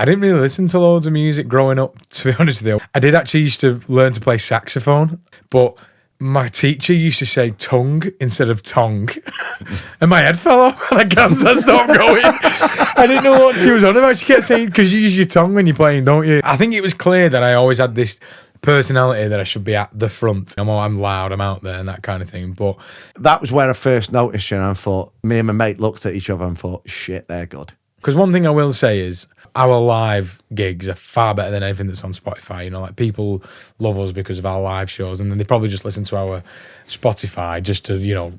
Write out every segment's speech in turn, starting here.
I didn't really listen to loads of music growing up, to be honest with you. I did actually used to learn to play saxophone, but my teacher used to say tongue instead of tongue. And my head fell off and I can't stop going. I didn't know what she was on about. She kept saying, because you use your tongue when you're playing, don't you? I think it was clear that I always had this personality that I should be at the front. I'm loud, I'm out there and that kind of thing. But that was where I first noticed you, and I thought, me and my mate looked at each other and thought, shit, they're good. Because one thing I will say is our live gigs are far better than anything that's on Spotify. You know, like people love us because of our live shows, and then they probably just listen to our Spotify just to, you know,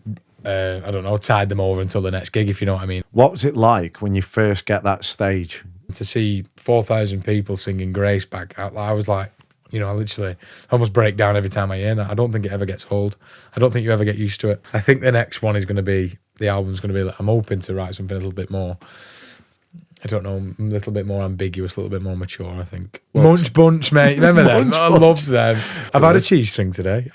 I don't know, tide them over until the next gig, if you know what I mean. What was it like when you first get that stage? To see 4,000 people singing Grace back out, I was like, you know, I literally almost break down every time I hear that. I don't think it ever gets old. I don't think you ever get used to it. I think the next one is going to be, the album's going to be, I'm hoping to write something a little bit more, I don't know, a little bit more ambiguous, a little bit more mature, I think. Munch Bunch, mate. Remember them? I loved them. I've had a cheese string today.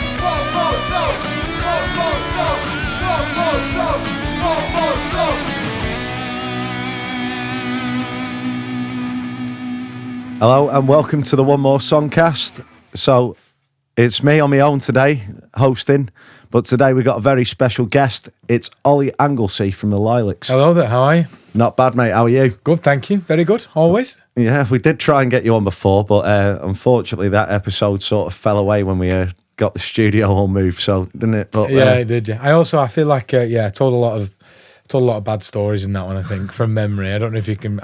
Hello and welcome to the One More Songcast. So it's me on my own today, hosting, but today we got a very special guest. It's Ollie Anglesea from the Lilacs. Hello there, how are you? Not bad, mate. How are you? Good, thank you. Very good, always. Yeah, we did try and get you on before, but unfortunately that episode sort of fell away when we got the studio all moved, so didn't it? But, yeah, it did, yeah. I feel like, I told a lot of bad stories in that one, I think, from memory. I don't know if you can...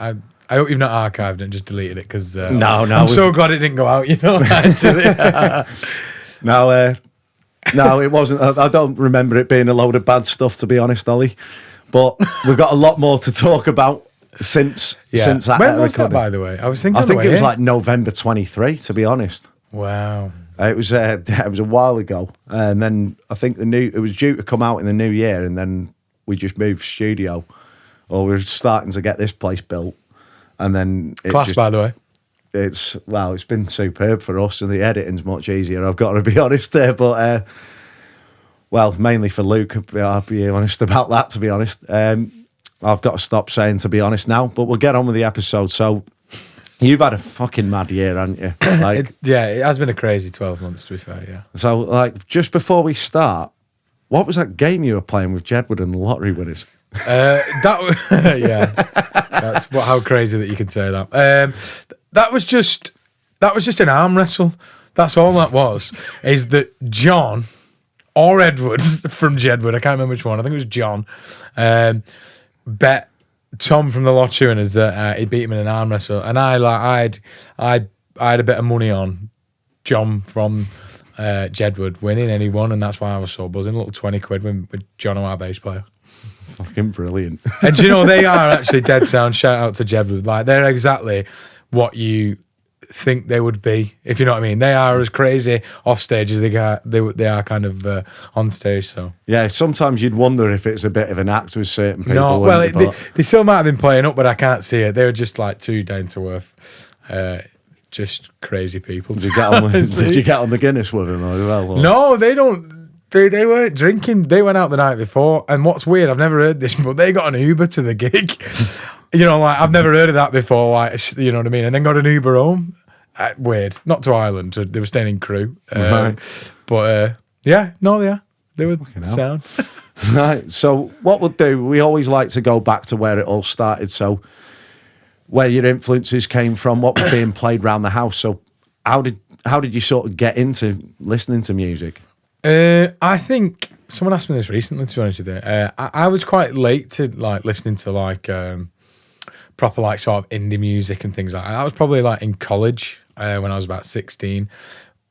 I hope you've not archived it and just deleted it, because I'm so glad it didn't go out, you know, actually. No, it wasn't. I don't remember it being a load of bad stuff, to be honest, Ollie. But we've got a lot more to talk about since that. When was that, by the way? I think it was like November 23, to be honest. Wow. It was a while ago, and then I think it was due to come out in the new year, and then we just moved studio, or we were starting to get this place built. And then by the way. It's been superb for us, and the editing's much easier, I've got to be honest there. But mainly for Luke, I'll be honest about that, to be honest. I've got to stop saying to be honest now, but we'll get on with the episode. So you've had a fucking mad year, haven't you? Like, it has been a crazy 12 months, to be fair, yeah. So, like, just before we start, what was that game you were playing with Jedward and the lottery winners? That's how crazy that you could say that. That was just an arm wrestle. That's all that was. Is that John or Edward from Jedward? I can't remember which one. I think it was John. Bet Tom from the lottery winners that he beat him in an arm wrestle, and I had a bit of money on John from Jedward winning, and he won, and that's why I was so buzzing. A little 20 quid with John, our bass player. Fucking brilliant. And you know, they are actually dead sound. Shout out to Jedward. Like, they're exactly what you think they would be, if you know what I mean. They are as crazy off stage as they are kind of on stage. So yeah, sometimes you'd wonder if it's a bit of an act with certain people. No, well, they still might have been playing up, but I can't see it. They were just like too down to earth. Just crazy people. Did you get on the Guinness with them as well? Or? No, they don't. They weren't drinking. They went out the night before. And what's weird, I've never heard this, but they got an Uber to the gig. You know, like, I've never heard of that before. Like, you know what I mean? And then got an Uber home. Weird. Not to Ireland. They were staying in Crewe. Right. But they were sound. Right. So what we'll do, we always like to go back to where it all started. So where your influences came from, what was being played around the house. So how did you sort of get into listening to music? I think someone asked me this recently, to be honest with you. I was quite late to like listening to like proper like sort of indie music and things like that. I was probably like in college when I was about 16.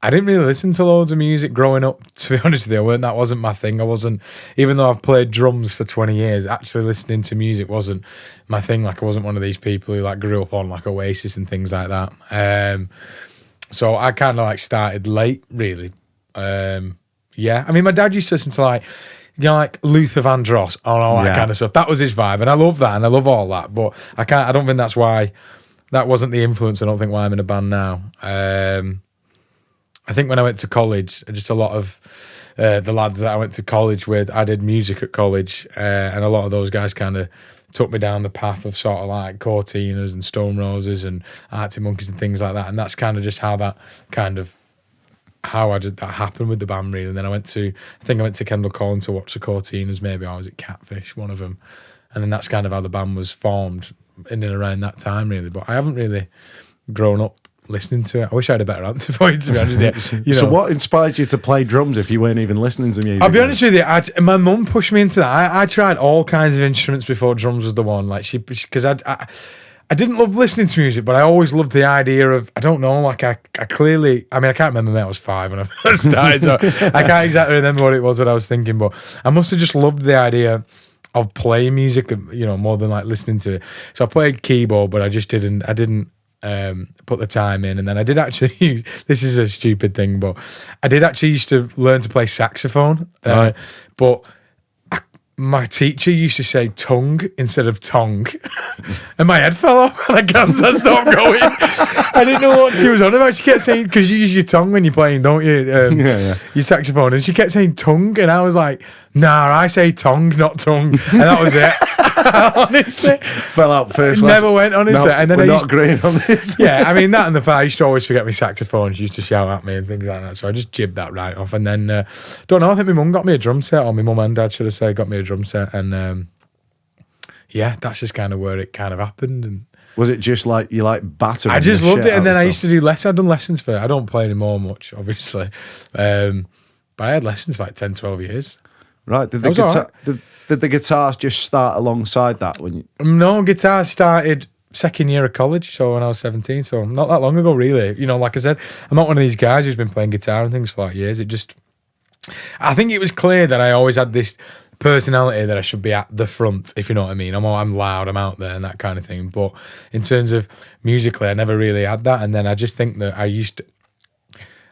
I didn't really listen to loads of music growing up, to be honest with you. That wasn't my thing. Even though I've played drums for 20 years, actually listening to music wasn't my thing. Like, I wasn't one of these people who like grew up on like Oasis and things like that. So I kind of like started late, really. Yeah, I mean, my dad used to listen to like Luther Vandross and all that kind of stuff. That was his vibe, and I love that, and I love all that. But I don't think that's why. That wasn't the influence. I don't think why I'm in a band now. I think when I went to college, just a lot of the lads that I went to college with, I did music at college, and a lot of those guys kind of took me down the path of sort of like Cortinas and Stone Roses and Arctic Monkeys and things like that. And that's kind of just how that happened with the band, really. And then I think I went to Kendal Corn to watch the Cortinas, maybe, or was it Catfish, one of them. And then that's kind of how the band was formed in and around that time, really. But I haven't really grown up listening to it. I wish I had a better answer for you, to be honest with you. So what inspired you to play drums if you weren't even listening to music? I'll be honest with you, my mum pushed me into that. I tried all kinds of instruments before drums was the one. Like because I didn't love listening to music, but I always loved the idea of, I don't know, like I can't remember when I was 5 when I first started, so I can't exactly remember what it was, what I was thinking, but I must have just loved the idea of playing music, more than like listening to it. So I played keyboard, but I didn't put the time in. And then I did actually, this is a stupid thing, but I did actually used to learn to play saxophone, right. But my teacher used to say tongue instead of tongue, and my head fell off and I can't stop going. I didn't know what she was on about. She kept saying, because you use your tongue when you're playing, don't you? Your saxophone. And she kept saying tongue, and I was like, nah, I say tongue, not tongue. And that was it. Honestly. Fell out first. Never went, honestly. No, and then we're not agreeing on this. Yeah, I mean, that and the fact I used to always forget my saxophone. She used to shout at me and things like that. So I just jibbed that right off. And then, don't know, I think my mum got me a drum set, or my mum and dad, should have said, got me a drum set. And yeah, that's just kind of where it kind of happened. And was it just like you like battering? I just loved it. And then I used to do lessons. I've done lessons for, I don't play anymore much, obviously. But I had lessons for like 10, 12 years. Right. Did the guitars just start alongside that when you... No, guitar started second year of college, so when I was 17, so not that long ago, really. Like I said, I'm not one of these guys who's been playing guitar and things for like years. I think it was clear that I always had this personality that I should be at the front, if you know what I mean. I'm loud, I'm out there and that kind of thing. But in terms of musically, I never really had that. And then I just think that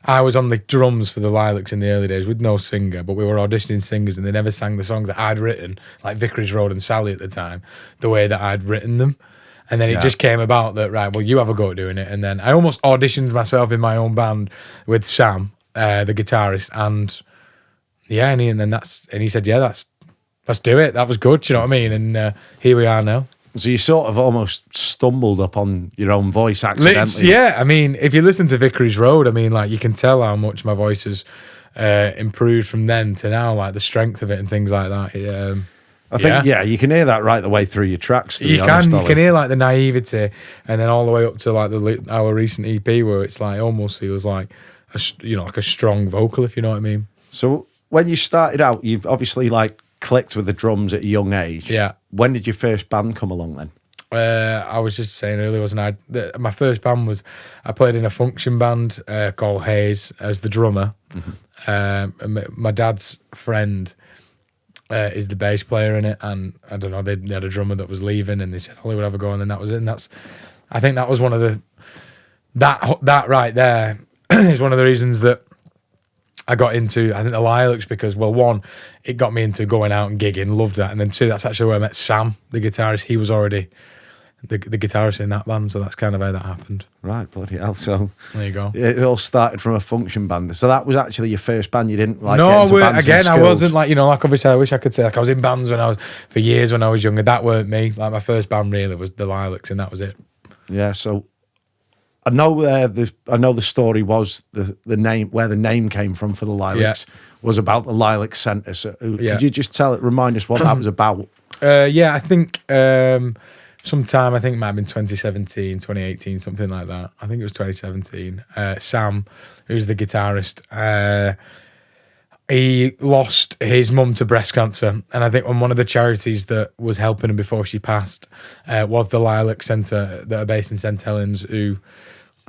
I was on the drums for the Lilacs in the early days with no singer, but we were auditioning singers and they never sang the songs that I'd written, like Vicarage Road and Sally at the time, the way that I'd written them. And then it just came about that, right, well, you have a go at doing it. And then I almost auditioned myself in my own band with Sam, the guitarist, and yeah, and he said, yeah, let's do it. That was good, you know what I mean? And here we are now. So you sort of almost stumbled upon your own voice accidentally. Yeah, I mean, if you listen to Vicarage Road, I mean, like, you can tell how much my voice has improved from then to now, like the strength of it and things like that. I think, you can hear that right the way through your tracks. You can hear like the naivety, and then all the way up to like our recent EP, where it's like almost feels like like a strong vocal, if you know what I mean. So when you started out, you've obviously like clicked with the drums at a young age. Yeah. When did your first band come along then? I was just saying earlier, wasn't I? My first band was, I played in a function band called Hayes as the drummer. Mm-hmm. My dad's friend is the bass player in it, and I don't know, they had a drummer that was leaving, and they said, Ollie would have a go, and then that was it. And I think that was one of the, that right there is one of the reasons that I got into, I think, the Lilacs, because, well, one, it got me into going out and gigging, loved that. And then two, that's actually where I met Sam, the guitarist. He was already the guitarist in that band, so that's kind of how that happened. Right, bloody hell. So there you go. It all started from a function band. So that was actually your first band. You didn't like no, get into bands again, in I schools? wasn't like, like obviously I wish I could say like I was in bands for years when I was younger. That weren't me. Like my first band really was the Lilacs, and that was it. Yeah, so I know the story was the name, where the name came from for the Lilacs was about the Lilac Centre. So could you just remind us what that was about? I think sometime, I think it might have been 2017, 2018, something like that. I think it was 2017. Sam, who's the guitarist, he lost his mum to breast cancer, and I think one of the charities that was helping him before she passed was the Lilac Centre that are based in St Helens, who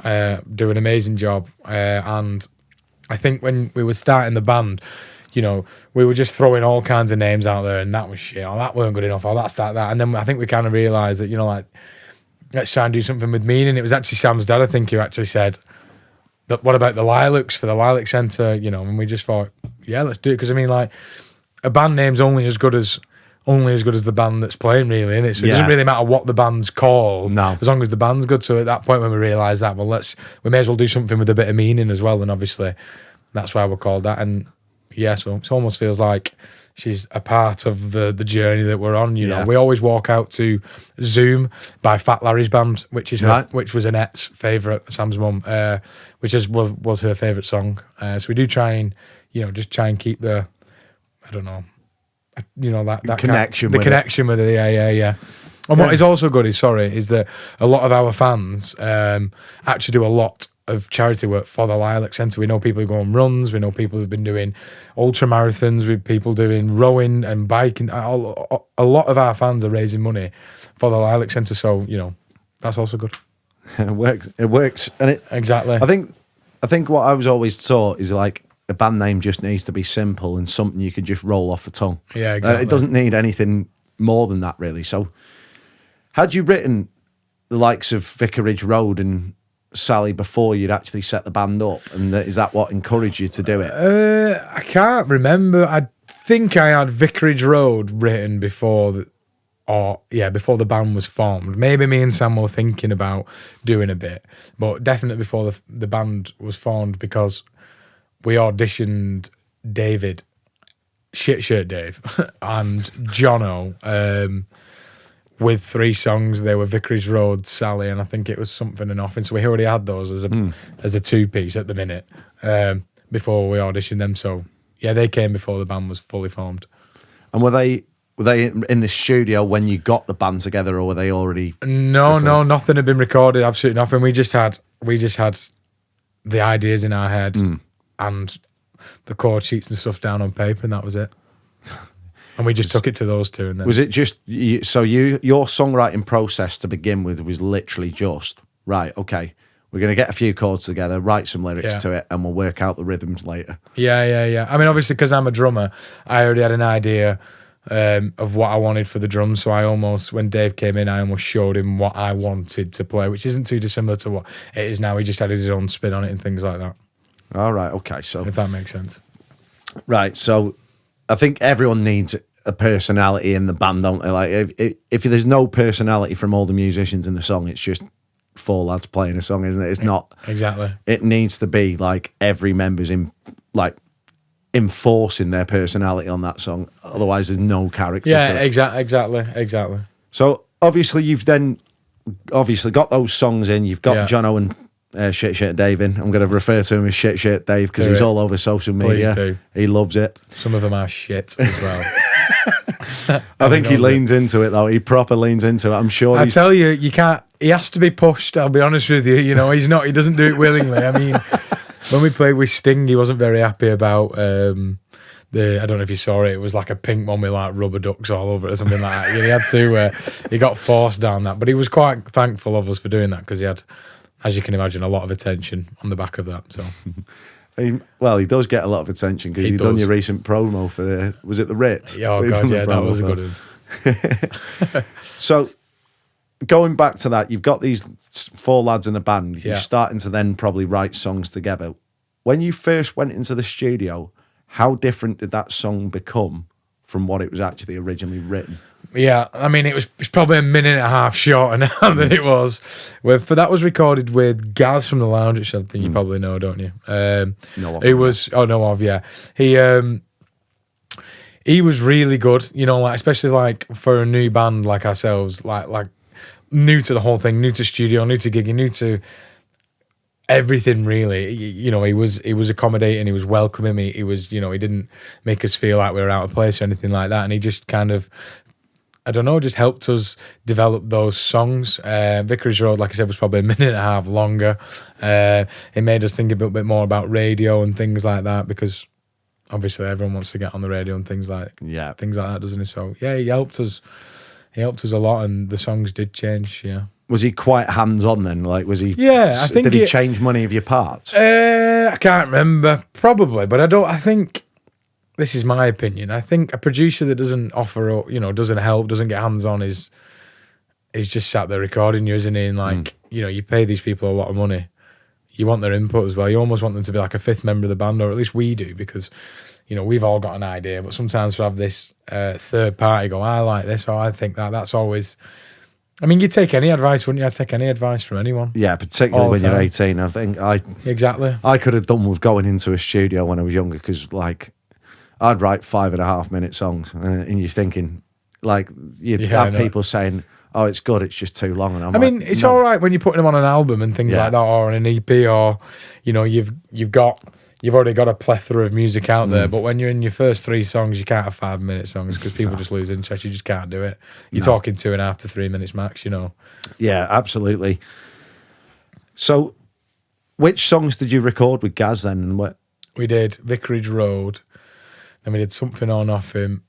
do an amazing job. And I think when we were starting the band, we were just throwing all kinds of names out there, and that was shit, or that weren't good enough, or that's that. And then I think we kind of realised that, like, let's try and do something with meaning. It was actually Sam's dad, I think, who actually said, what about the Lilacs for the Lilac Centre, and we just thought, yeah, let's do it. Because I mean, like, a band name's only as good as the band that's playing, really, isn't it? So it doesn't really matter what the band's called, as long as the band's good. So at that point, when we realised that, well, we may as well do something with a bit of meaning as well. And obviously, that's why we're called that. And yeah, so it almost feels like she's a part of the journey that we're on. You know, Yeah. we always walk out to Zoom by Fat Larry's band, which is which was Annette's favourite, Sam's mum, which was her favourite song. So we do try and, you know, just try and keep the, I don't know, you know, that connection, connection with it. Yeah. And what is also good is that a lot of our fans actually do a lot of charity work for the Lilac Centre. We know people who go on runs. We know people who've been doing ultra marathons. With people doing rowing and biking. A lot of our fans are raising money for the Lilac Centre. So, you know, that's also good. It works, and it exactly. I think what I was always taught is like a band name just needs to be simple and something you can just roll off the tongue. Yeah, exactly. It doesn't need anything more than that, really. So, had you written the likes of Vicarage Road and Sally before you'd actually set the band up, and is that what encouraged you to do it? I can't remember. I think I had Vicarage Road written before before the band was formed. Maybe me and Sam were thinking about doing a bit, but definitely before the band was formed, because we auditioned David, Shit Shirt Dave, and Jono, with 3 songs. They were Vicarage Road, Sally, and I think it was Something and Nothing. So we already had those as a 2-piece at the minute before we auditioned them. So yeah, they came before the band was fully formed. And were they in the studio when you got the band together, or were they already? No, nothing had been recorded. Absolutely nothing. We just had the ideas in our head and the chord sheets and stuff down on paper, and that was it. And we just took it to those two. And then was it just your songwriting process to begin with was literally just right? Okay, we're going to get a few chords together, write some lyrics to it, and we'll work out the rhythms later. Yeah. I mean, obviously, because I'm a drummer, I already had an idea of what I wanted for the drums. So I almost, when Dave came in, I almost showed him what I wanted to play, which isn't too dissimilar to what it is now. He just added his own spin on it and things like that. All right. Okay. So if that makes sense. Right. So I think everyone needs a personality in the band, don't they? Like if there's no personality from all the musicians in the song, it's just 4 lads playing a song, isn't it? It's not exactly. It needs to be like every member's enforcing their personality on that song. Otherwise, there's no character. Yeah, to it. Exactly. So obviously, you've then got those songs in. You've got Jono and Shit Shirt Dave in. I'm going to refer to him as Shit Shirt Dave because he's all over social media. Please do. He loves it. Some of them are shit as well. I think he leans into it though. He proper leans into it. I'm sure. I tell you, you can't. He has to be pushed. I'll be honest with you. You know, he's not. He doesn't do it willingly. I mean, when we played with Sting, he wasn't very happy about I don't know if you saw it. It was like a pink one with like rubber ducks all over it or something like that. He had to. He got forced down that, but he was quite thankful of us for doing that because he had, as you can imagine, a lot of attention on the back of that. So. He does get a lot of attention because you've done your recent promo for was it the Ritz? Oh god, yeah, that was a good one. So going back to that, you've got these 4 lads in the band. You're starting to then probably write songs together. When you first went into the studio, how different did that song become from what it was actually originally written? Yeah, I mean, it's probably a minute and a half shorter now than it was. That was recorded with Gaz from the Lounge, which I think you probably know, don't you? He was really good, you know, like especially like for a new band like ourselves, like new to the whole thing, new to studio, new to gigging, new to everything really. You know, he was accommodating, he was welcoming me. He was, you know, he didn't make us feel like we were out of place or anything like that, and he just kind of, I don't know, just helped us develop those songs. Vicarage Road, like I said, was probably a minute and a half longer. It made us think a bit more about radio and things like that because obviously everyone wants to get on the radio and things like that, doesn't he? So yeah, he helped us. He helped us a lot, and the songs did change. Yeah. Was he quite hands-on then? Like, was he? Yeah, I think. Did he change many of your parts? I can't remember, probably, but I don't. I think. This is my opinion. I think a producer that doesn't offer, you know, doesn't help, doesn't get hands on is just sat there recording you, isn't he? And like, you know, you pay these people a lot of money. You want their input as well. You almost want them to be like a 5th member of the band, or at least we do, because, you know, we've all got an idea. But sometimes to have this third party go, I like this, or I think that, that's always. I mean, you'd take any advice, wouldn't you? I'd take any advice from anyone. Yeah, particularly when you're 18. I think exactly. I could have done with going into a studio when I was younger because, like, I'd write 5.5-minute songs, and you're thinking, like, you Yeah, have people saying, "Oh, it's good, it's just too long," and I mean, it's all right when you're putting them on an album and things like that, or on an EP, or you know, you've already got a plethora of music out there. But when you're in your first 3 songs, you can't have 5-minute songs because people just lose interest. You just can't do it. You're talking 2.5 to 3 minutes max, you know. Yeah, absolutely. So, which songs did you record with Gaz then, and what? We did Vicarage Road, then we did Something On Off Him,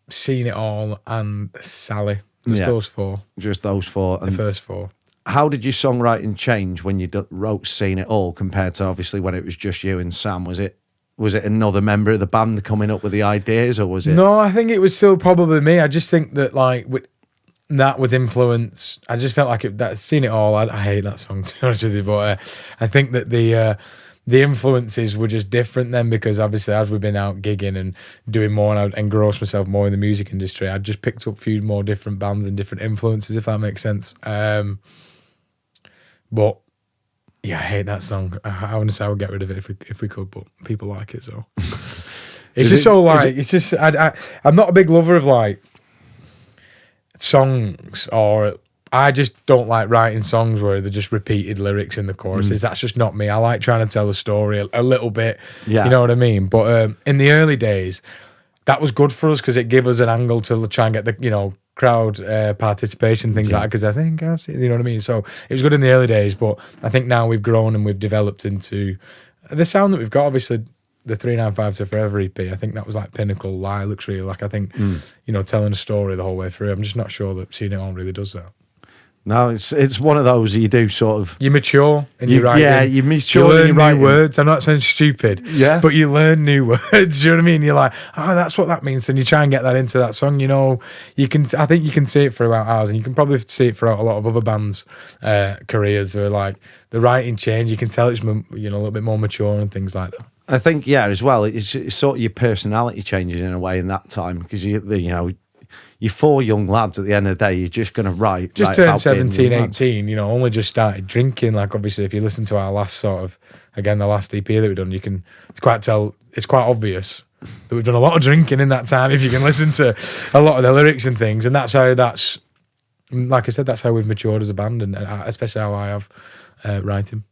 Seen It All, and Sally. Just those 4. Just those 4. The first 4. How did your songwriting change when you wrote Seen It All compared to obviously when it was just you and Sam? Was it another member of the band coming up with the ideas, or was it? No, I think it was still probably me. I just think that like that was influence. I just felt like that Seen It All. I hate that song, to be honest with you, but I think that the influences were just different then, because obviously as we've been out gigging and doing more, and I'd engrossed myself more in the music industry, I just picked up a few more different bands and different influences, if that makes sense. But yeah, I hate that song. I honestly, I would get rid of it if we could, but people like it, so it's just so like it's just I'm not a big lover of like songs, or I just don't like writing songs where they're just repeated lyrics in the choruses. That's just not me. I like trying to tell a story a little bit. Yeah. You know what I mean? But in the early days, that was good for us because it gave us an angle to try and get the crowd participation, things like that, because I think I see, you know what I mean? So it was good in the early days, but I think now we've grown and we've developed into the sound that we've got. Obviously the 395 to Forever EP, I think that was like pinnacle. Lilacs really, like I think telling a story the whole way through. I'm just not sure that Seeing It All really does that. No, it's one of those you do sort of... You mature and you write. Yeah, you mature. You learn new words. I'm not saying stupid. Yeah. But you learn new words. Do you know what I mean? You're like, oh, that's what that means. And you try and get that into that song. You know, I think you can see it throughout ours, and you can probably see it throughout a lot of other bands' careers. They're like, the writing change. You can tell it's, a little bit more mature and things like that. I think, yeah, as well, it's sort of your personality changes in a way in that time, because you're 4 young lads at the end of the day. You're just going to write. Just turned 17, 18, only just started drinking. Like, obviously, if you listen to our last the last EP that we've done, it's quite obvious that we've done a lot of drinking in that time, if you can listen to a lot of the lyrics and things. And like I said, that's how we've matured as a band, and especially how I have writing.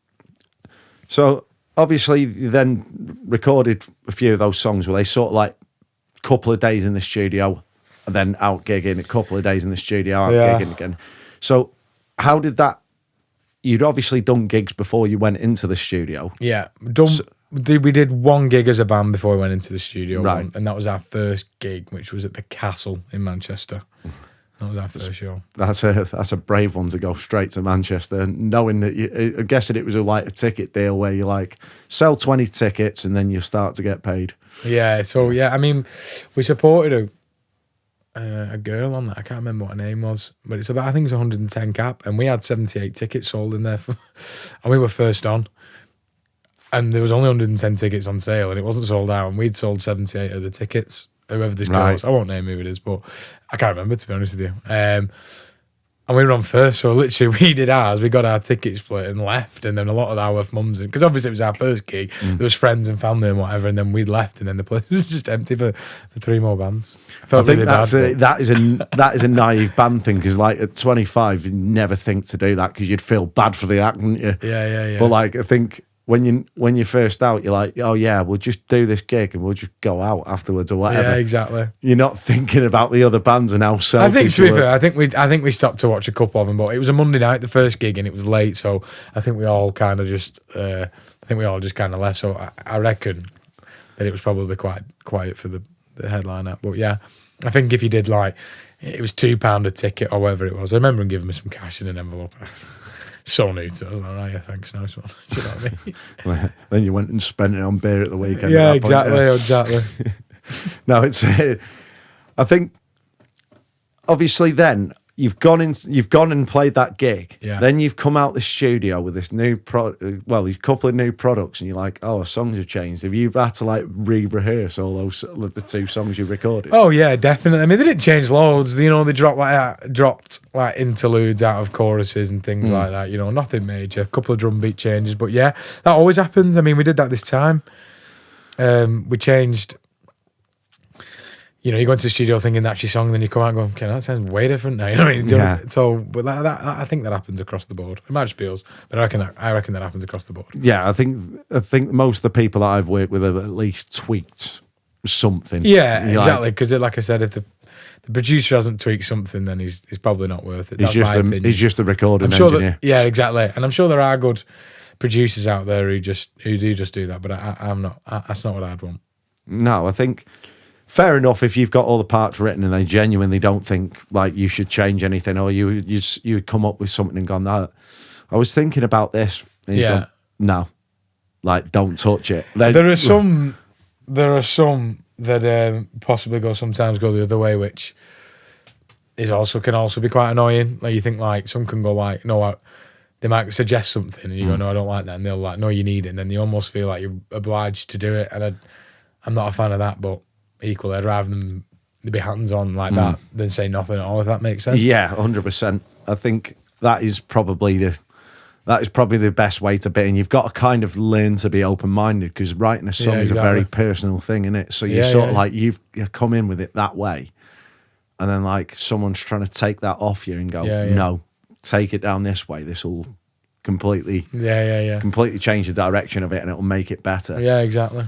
So, obviously, you then recorded a few of those songs. Were they sort of like a couple of days in the studio, and then out gigging, a couple of days in the studio, out gigging again? So how did that... You'd obviously done gigs before you went into the studio. Yeah. We did 1 gig as a band before we went into the studio. Right. And that was our first gig, which was at the Castle in Manchester. That was our first show. That's a brave one to go straight to Manchester, knowing that I'm guessing it was like a ticket deal where you like sell 20 tickets and then you start to get paid. Yeah. So, yeah, I mean, we supported a girl on that. I can't remember what her name was, but it's about, I think it's 110 cap, and we had 78 tickets sold in there and we were first on, and there was only 110 tickets on sale, and it wasn't sold out, and we'd sold 78 of the tickets, whoever this girl was. I won't name who it is, but I can't remember, to be honest with you. And we were on first, so literally we did ours, we got our ticket split and left, and then a lot of our mums, because obviously it was our first gig, there was friends and family and whatever, and then we'd left, and then the place was just empty for 3 more bands. I think that is a naive band thing, because like at 25 you never think to do that, because you'd feel bad for the act, wouldn't you? Yeah. But like, I think when you're first out, you're like, oh yeah, we'll just do this gig and we'll just go out afterwards or whatever. Yeah, exactly. You're not thinking about the other bands and how selfish. I think, to be fair, I think we stopped to watch a couple of them, but it was a Monday night, the first gig, and it was late, so I think we all kind of just left. So I reckon that it was probably quite quiet for the headline act. But yeah, I think if you did like, it was £2 a ticket or whatever it was. I remember him giving me some cash in an envelope. So new to us. I was like, oh yeah, thanks, nice one. Do you know what I mean? Well, then you went and spent it on beer at the weekend. Yeah, exactly. No, it's. I think obviously then you've gone and played that gig. Yeah. Then you've come out the studio with this new these couple of new products, and you're like, oh, songs have changed. Have you had to like re-rehearse all the 2 songs you recorded? Oh yeah, definitely. I mean, they didn't change loads. They dropped like interludes out of choruses and things like that. Nothing major. A couple of drum beat changes, but yeah, that always happens. I mean, we did that this time. we changed. You know, you go into the studio thinking that's your song, then you come out and go, okay, that sounds way different now. You know what I mean? Yeah. So, but that I think that happens across the board. It might just be us, but I reckon that happens across the board. Yeah, I think most of the people that I've worked with have at least tweaked something. Yeah, exactly. Because like I said, if the producer hasn't tweaked something, then he's probably not worth it. That's my opinion. He's just a recording engineer. Yeah, exactly. And I'm sure there are good producers out there who do just do that, but I'm not. That's not what I'd want. No, I think fair enough if you've got all the parts written and they genuinely don't think like you should change anything, or you come up with something and gone, no, I was thinking about this. And you go, no, like don't touch it. There are some that sometimes go the other way, which can also be quite annoying. Like you think like some can go like, no, they might suggest something and you go, no, I don't like that, and they'll like, no, you need it, and then you almost feel like you're obliged to do it, and I'm not a fan of that, but equally I'd rather them be hands-on like that than say nothing at all, if that makes sense. Yeah, 100%. I think that is probably the best way to be, and you've got to kind of learn to be open-minded, because writing a song is a very personal thing, isn't it? So you sort of like you come in with it that way, and then like someone's trying to take that off you and go, no, take it down this way. This will completely change the direction of it, and it will make it better. Yeah, exactly.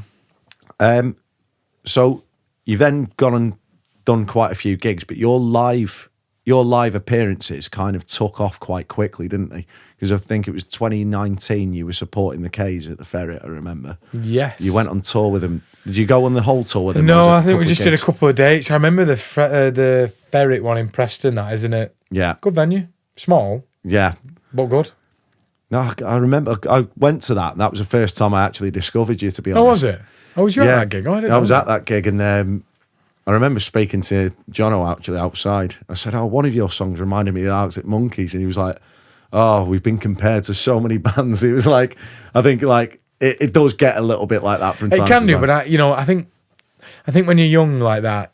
So you've then gone and done quite a few gigs, but your live appearances kind of took off quite quickly, didn't they? Because I think it was 2019 you were supporting the K's at the Ferret, I remember. Yes. You went on tour with them. Did you go on the whole tour with them? No, I think we just did a couple of dates. I remember the Ferret one in Preston, that, isn't it? Yeah. Good venue. Small. Yeah. But good. No, I remember I went to that, and that was the first time I actually discovered you, to be honest. Oh, was it? Oh, was you at that gig? Oh, I was at that gig, and I remember speaking to Jono actually outside. I said, one of your songs reminded me of the Arctic Monkeys, and he was like, oh, we've been compared to so many bands. It was like, I think like it does get a little bit like that from time to time. It can do, but I think when you're young like that,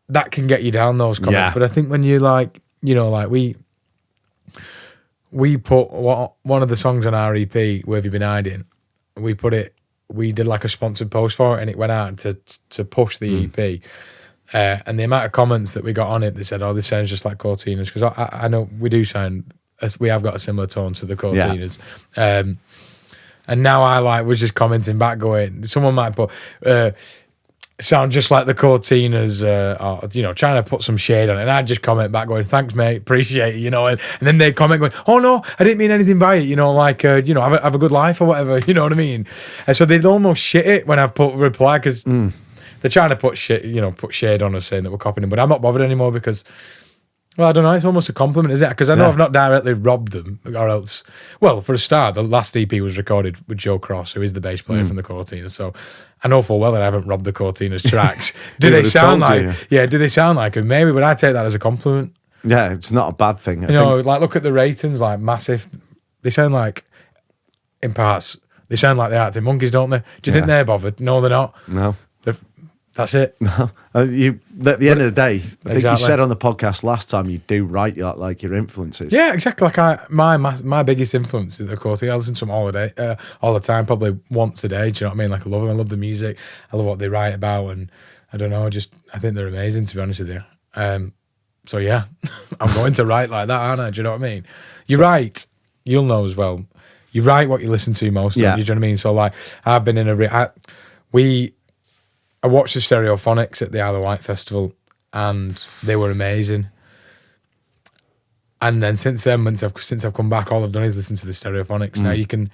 that can get you down, those comments. Yeah. But I think when you like, like we put one of the songs on our EP, Where Have You Been Hiding, we did like a sponsored post for it, and it went out to push the EP. And the amount of comments that we got on it, they said, oh, this sounds just like Cortinas, because I know we do sound, we have got a similar tone to the Cortinas. Yeah. And now I was just commenting back going, someone might put, sound just like the Cortinas, or, trying to put some shade on it. And I'd just comment back going, thanks, mate, appreciate it, and then they comment going, oh, no, I didn't mean anything by it, have a good life or whatever, you know what I mean? And so they'd almost shit it when I put reply, because they're trying to put shade on us saying that we're copying them, but I'm not bothered anymore because, well, I don't know, it's almost a compliment, is it? Because I know I've not directly robbed them, or else, well, for a start, the last EP was recorded with Joe Cross, who is the bass player from the Cortinas, so I know full well that I haven't robbed the Cortinas tracks. Do they sound like, do they sound like them? Maybe, but I take that as a compliment. Yeah, it's not a bad thing. Like, look at the ratings, like, massive. They sound like, in parts, they sound like the Arctic Monkeys, don't they? Do you think they're bothered? No, they're not. No. That's it. No, at the end of the day, I think you said on the podcast last time you do write like your influences. Yeah, exactly. Like my biggest influence is, of course, I listen to them all the time, probably once a day. Do you know what I mean? Like I love them. I love the music. I love what they write about, and I don't know. I think they're amazing, to be honest with you. So yeah, I'm going to write like that, aren't I? Do you know what I mean? You write. You'll know as well. You write what you listen to most. Yeah. Do you know what I mean? So like, I've been in I watched the Stereophonics at the Isle of Wight Festival, and they were amazing. And then since I've come back, all I've done is listen to the Stereophonics. Now you can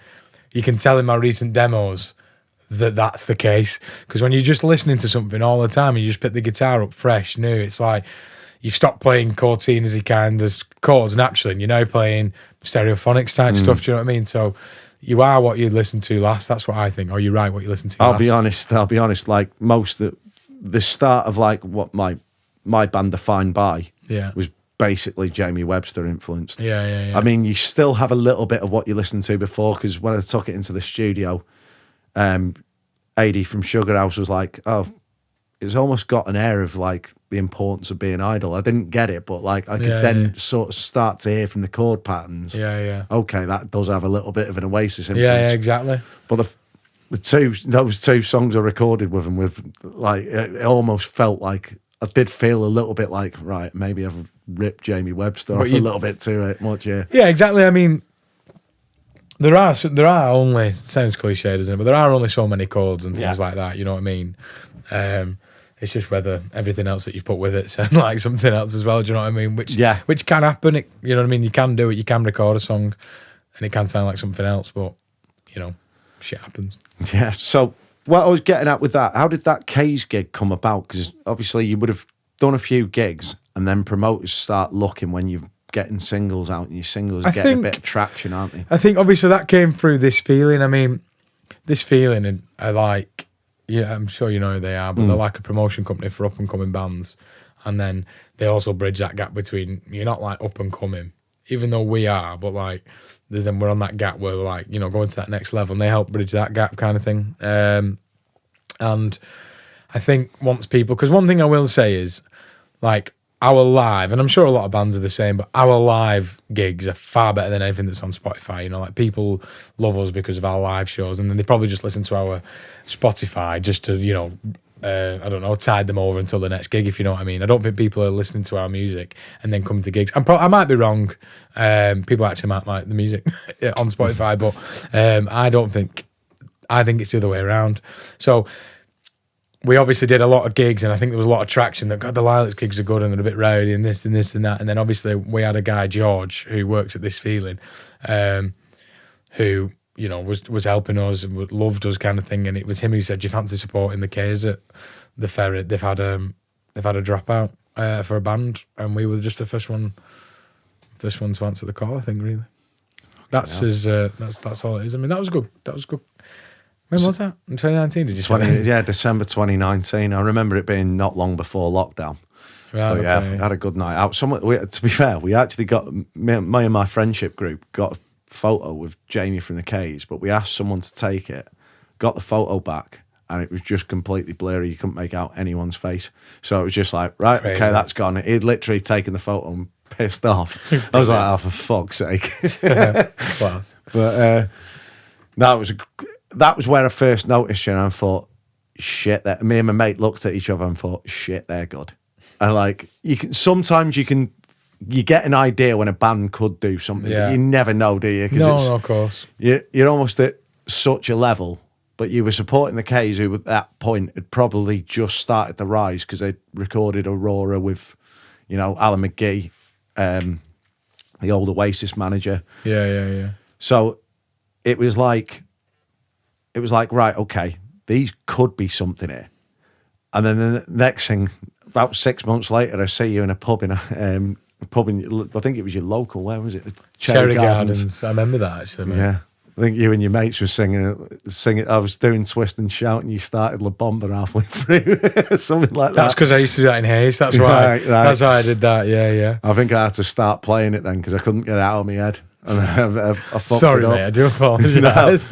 tell in my recent demos that that's the case, because when you're just listening to something all the time and you just pick the guitar up fresh, new, it's like you've stopped playing Cortinas-y kind of chords naturally, and you're now playing Stereophonics type stuff. Do you know what I mean? So you are what you listen to last. That's what I think. Or you write what you listen to last. I'll be honest. Like the start of like what my band defined by was basically Jamie Webster influenced. Yeah. I mean, you still have a little bit of what you listened to before, because when I took it into the studio, AD from Sugar House was like, oh, it's almost got an air of like the importance of being idle. I didn't get it, but like I could sort of start to hear from the chord patterns. Yeah. Okay, that does have a little bit of an Oasis influence. Yeah, exactly. But those two songs I recorded with him, with like it almost felt like I did feel a little bit like, right, maybe I've ripped Jamie Webster off a little bit too much. Yeah, exactly. I mean, there are only, it sounds cliche, doesn't it? But there are only so many chords and things like that. You know what I mean? It's just whether everything else that you've put with it sounds like something else as well. Do you know what I mean? Which can happen. You know what I mean? You can do it. You can record a song, and it can sound like something else. But you know, shit happens. Yeah. So what I was getting at with that, how did that K's gig come about? Because obviously you would have done a few gigs, and then promoters start looking when you're getting singles out, and your singles are getting a bit of traction, aren't they? I think obviously that came through This Feeling. I mean, This Feeling, and I like. Yeah, I'm sure you know who they are, but they're like a promotion company for up and coming bands, and then they also bridge that gap between you're not like up and coming, even though we are, but like then we're on that gap where we're like, you know, going to that next level, and they help bridge that gap kind of thing. And I think once people, because one thing I will say is like our live, and I'm sure a lot of bands are the same, but our live gigs are far better than anything that's on Spotify. You know, like people love us because of our live shows, and then they probably just listen to our Spotify just to, you know, I don't know, tide them over until the next gig, if you know what I mean. I don't think people are listening to our music and then come to gigs. I might be wrong. People actually might like the music on Spotify, but I think it's the other way around. So we obviously did a lot of gigs, and I think there was a lot of traction that, God, the Lilacs gigs are good and they're a bit rowdy and this and this and that. And then obviously we had a guy, George, who works at This Feeling, who, you know, was helping us and loved us kind of thing. And it was him who said, do you fancy supporting the K's at the Ferret? They've had a dropout for a band, and we were just the first one to answer the call, I think, really. That's all it is. I mean, that was good. When was that? In 2019, did you say? Yeah, December 2019. I remember it being not long before lockdown. Right, but yeah, we had a good night out. To be fair, we actually got, me and my friendship group got a photo with Jamie from the K's, but we asked someone to take it, got the photo back, and it was just completely blurry. You couldn't make out anyone's face. So it was just like, right, crazy. Okay, that's gone. He'd literally taken the photo and pissed off. I was like, oh, for fuck's sake. Class. But that was where I first noticed, you know, and thought, shit, that me and my mate looked at each other and thought, shit, they're good. And like, you get an idea when a band could do something, but you never know, do you? No, of course. You're almost at such a level, but you were supporting the K's, who at that point had probably just started to rise because they'd recorded Aurora with, you know, Alan McGee, the old Oasis manager. Yeah. So it was like, right, okay, these could be something here. And then the next thing, about 6 months later, I see you in a pub in, I think it was your local, where was it? Cherry Gardens. I remember that, actually, mate. Yeah. I think you and your mates were singing. I was doing Twist and Shout, and you started La Bomba halfway through, something like that. That's because I used to do that in Hayes. That's why. Right. That's why I did that. Yeah. I think I had to start playing it then because I couldn't get it out of my head. And I fucked Sorry, it up. mate, I do apologise.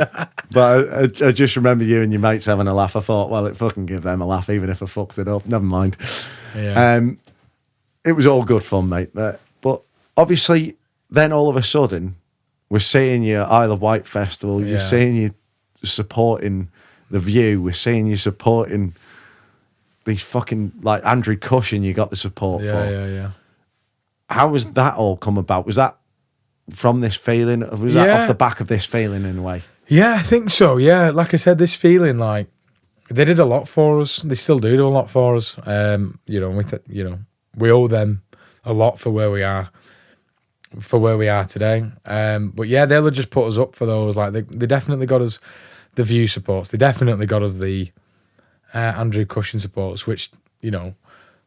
But I just remember you and your mates having a laugh. I thought, well, it fucking give them a laugh, even if I fucked it up. Never mind. Yeah. It was all good fun, mate. But obviously, then all of a sudden, we're seeing you at Isle of Wight Festival. You're seeing you supporting The View. We're seeing you supporting these fucking, like, Andrew Cushion you got the support for. Yeah. How was that all come about? Was that from This Feeling? Was that off the back of This Feeling in a way? Yeah, I think so. Yeah, like I said, This Feeling, like, they did a lot for us. They still do a lot for us. You know, we owe them a lot for where we are today. But yeah, they'll just put us up for those. Like they definitely got us the View supports. They definitely got us the Andrew Cushion supports, which, you know,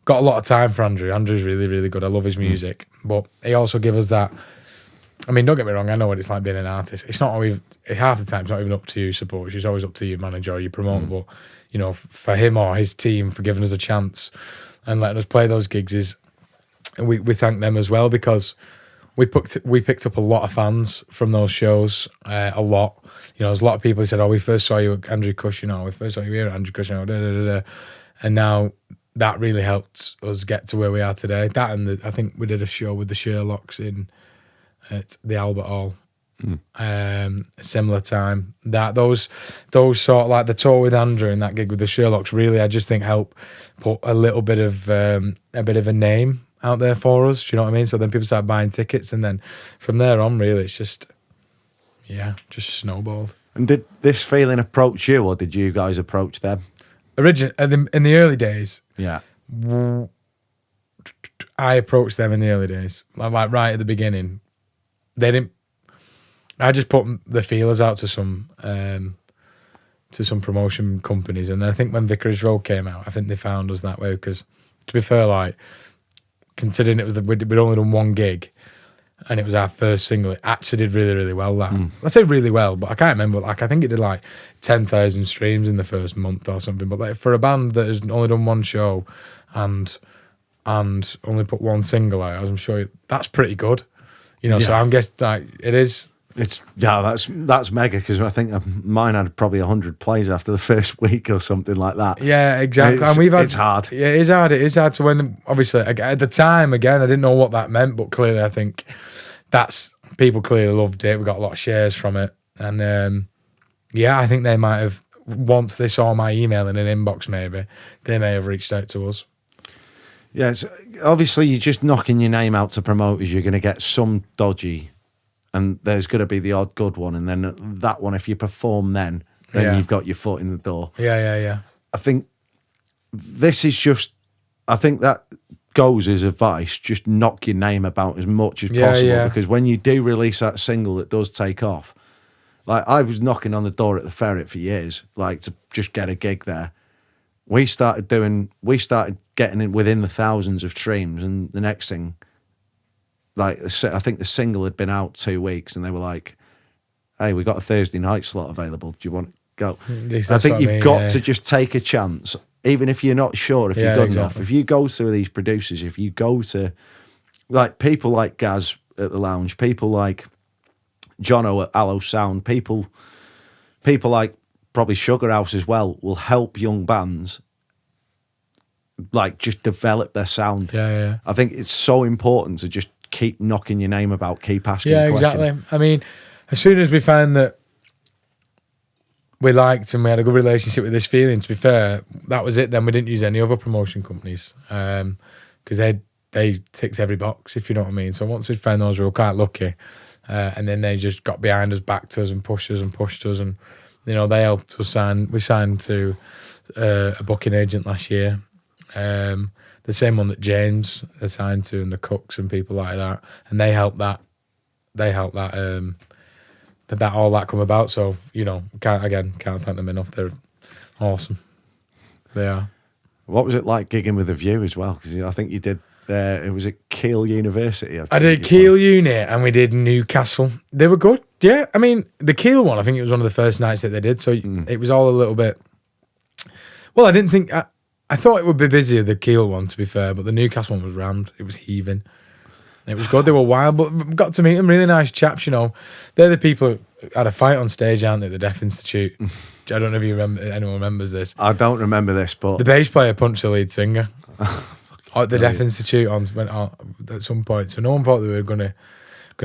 got a lot of time for Andrew. Andrew's really, really good. I love his music, but he also give us that. I mean, don't get me wrong, I know what it's like being an artist. It's not always, half the time, it's not even up to you support. It's always up to your manager or your promoter. But, you know, for him or his team for giving us a chance and letting us play those gigs is, we thank them as well, because we picked up a lot of fans from those shows, a lot. You know, there's a lot of people who said, oh, we first saw you at Andrew Cushion, or we first saw you here at Andrew Cushion, and now that really helped us get to where we are today. That and I think we did a show with the Sherlocks at the Albert Hall Similar time. Those sort of like the tour with Andrew and that gig with the Sherlocks really, I just think, help put a little bit of a name out there for us. Do you know what I mean? So then people start buying tickets, and then from there on, really, it's just snowballed. And did this feeling approach you, or did you guys approach them? In the early days, Yeah. I approached them in the early days, like right at the beginning. They didn't. I just put the feelers out to some promotion companies, and I think when Vicarage Road came out, I think they found us that way. Because to be fair, like considering it was we'd only done one gig, and it was our first single, it actually did really, really well. I say really well, but I can't remember. Like I think it did like 10,000 streams in the first month or something. But like for a band that has only done one show and only put one single out, I'm sure that's pretty good. You know, so I'm guessing like it is. That's mega, because I think mine had probably 100 plays after the first week or something like that. Yeah, exactly. And it's hard. Yeah, it is hard. It is hard to win. Obviously, at the time, again, I didn't know what that meant, but clearly, I think people clearly loved it. We got a lot of shares from it, and I think they might have, once they saw my email in an inbox, maybe they may have reached out to us. Yeah, it's, obviously, you're just knocking your name out to promoters. You're going to get some dodgy. And there's going to be the odd good one. And then that one, if you perform then you've got your foot in the door. Yeah. I think this is just, I think that goes as advice, just knock your name about as much as possible. Yeah. Because when you do release that single that does take off, like I was knocking on the door at the Ferret for years, like to just get a gig there. We started getting it within the thousands of streams, and the next thing, like I think the single had been out 2 weeks, and they were like, "Hey, we got a Thursday night slot available. Do you want to go?" I think you've got to just take a chance, even if you're not sure if you're good enough. If you go to these producers, if you go to like people like Gaz at the Lounge, people like Jono at Aloe Sound, people like probably Sugar House as well, will help young bands like just develop their sound. Yeah. I think it's so important to just keep knocking your name about, keep asking Yeah, questions. exactly. I mean, as soon as we found that we liked and we had a good relationship with this feeling, to be fair, that was it. Then we didn't use any other promotion companies because they ticked every box, if you know what I mean. So once we found those, we were quite lucky. And then they just got behind us, backed us and pushed us. And, you know, they helped us sign. We signed to a booking agent last year. The same one that James assigned to, and the Cooks and people like that, and they helped that all that come about. So, you know, can't thank them enough. They're awesome. They are. What was it like gigging with The View as well? Because I think you did. It was at Keele University. I did Keele Uni, and we did Newcastle. They were good. Yeah, I mean the Keele one, I think it was one of the first nights that they did. So it was all a little bit. Well, I didn't think. I thought it would be busier, the Keele one, to be fair, but the Newcastle one was rammed. It was heaving. It was good. They were wild, but got to meet them. Really nice chaps, you know. They're the people who had a fight on stage, aren't they? The Deaf Institute. I don't know if anyone remembers this. I don't remember this, but the bass player punched the lead singer at the Deaf Institute went at some point. So no one thought they were gonna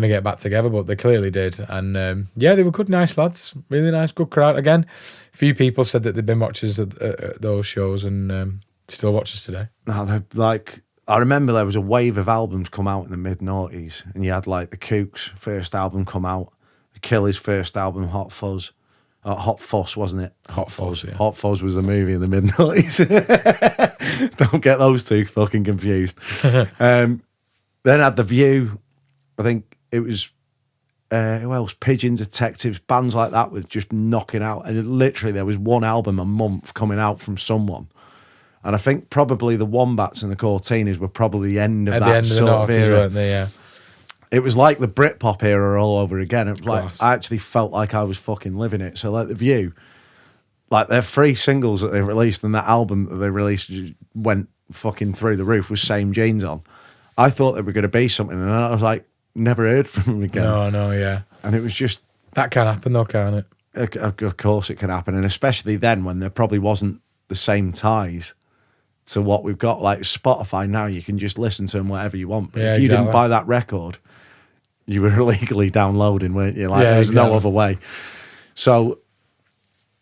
get back together, but they clearly did. And they were good, nice lads. Really nice, good crowd. Again, a few people said that they've been watchers at those shows and still watch us today. No, like I remember there was a wave of albums come out in the mid-noughties, and you had like the Kooks' first album come out, the Killers' first album, Hot Fuzz. Hot Fuss, wasn't it? Hot Fuzz, yeah. Hot Fuzz was a movie in the mid-noughties. Don't get those two fucking confused. Then had The View. I think it was, who else? Pigeon Detectives, bands like that were just knocking out. And literally there was one album a month coming out from someone. And I think probably the Wombats and the Cortinas were probably the end of at that the end sort of the noughties, era. weren't they? Yeah. It was like the Britpop era all over again. It was Class. like I actually felt like I was fucking living it. So like The View, like their 3 singles that they released and that album that they released went fucking through the roof with Same Jeans on. I thought they were going to be something, and then I was like, never heard from them again. No, yeah. And it was just that can happen though, can't it? Of course it can happen, and especially then when there probably wasn't the same ties to what we've got. Like Spotify now, you can just listen to them whatever you want. But Yeah, if you exactly. didn't buy that record, you were illegally downloading, weren't you? Like Yeah, there was exactly. no other way. So,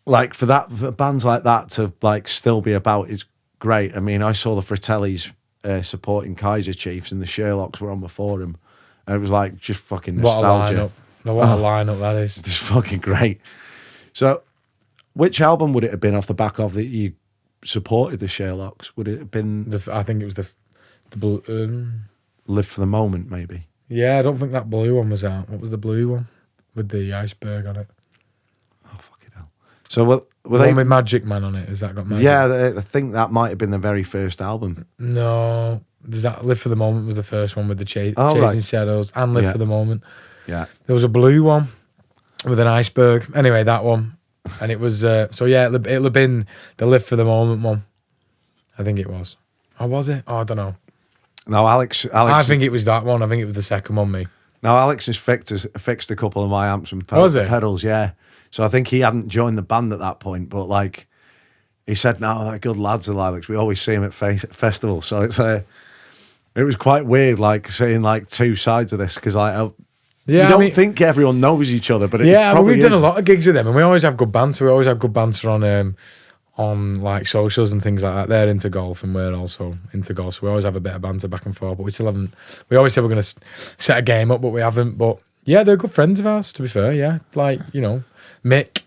like for bands like that to like still be about is great. I mean, I saw the Fratellis supporting Kaiser Chiefs, and the Sherlocks were on before them, and it was like just fucking What a nostalgia. lineup! What a lineup that is. It's fucking great. So, which album would it have been off the back of that you supported the Sherlocks? Would it have been I think it was the blue. Live for the Moment, maybe? Yeah, I don't think that blue one was out. What was the blue one with the iceberg on it? Oh, fucking hell. So, were The they... one with Magic Man on it. Has that got Magic? Yeah, I think that might have been the very first album. No. Does that Live for the Moment was the first one with the Chasing right. Shadows and Live Yeah. for the Moment. Yeah. There was a blue one with an iceberg. Anyway, that one. And it was, so yeah, it'll have been the Live for the Moment one. I think it was. Oh, was it? Oh, I don't know. No, Alex. I think it was that one. I think it was the second one, me. Now, Alex has fixed a couple of my amps and Was it? pedals, yeah. So I think he hadn't joined the band at that point, but like he said, no, they're good lads, the Lilacs. We always see him at festivals. So it was quite weird, like seeing like two sides of this because like you don't think everyone knows each other, but it probably we've done is. a lot of gigs with them, and we always have good banter. We always have good banter on like socials and things like that. They're into golf, and we're also into golf, so we always have a bit of banter back and forth. But we still haven't. We always say we're going to set a game up, but we haven't. But yeah, they're good friends of ours. To be fair, yeah, like Mick.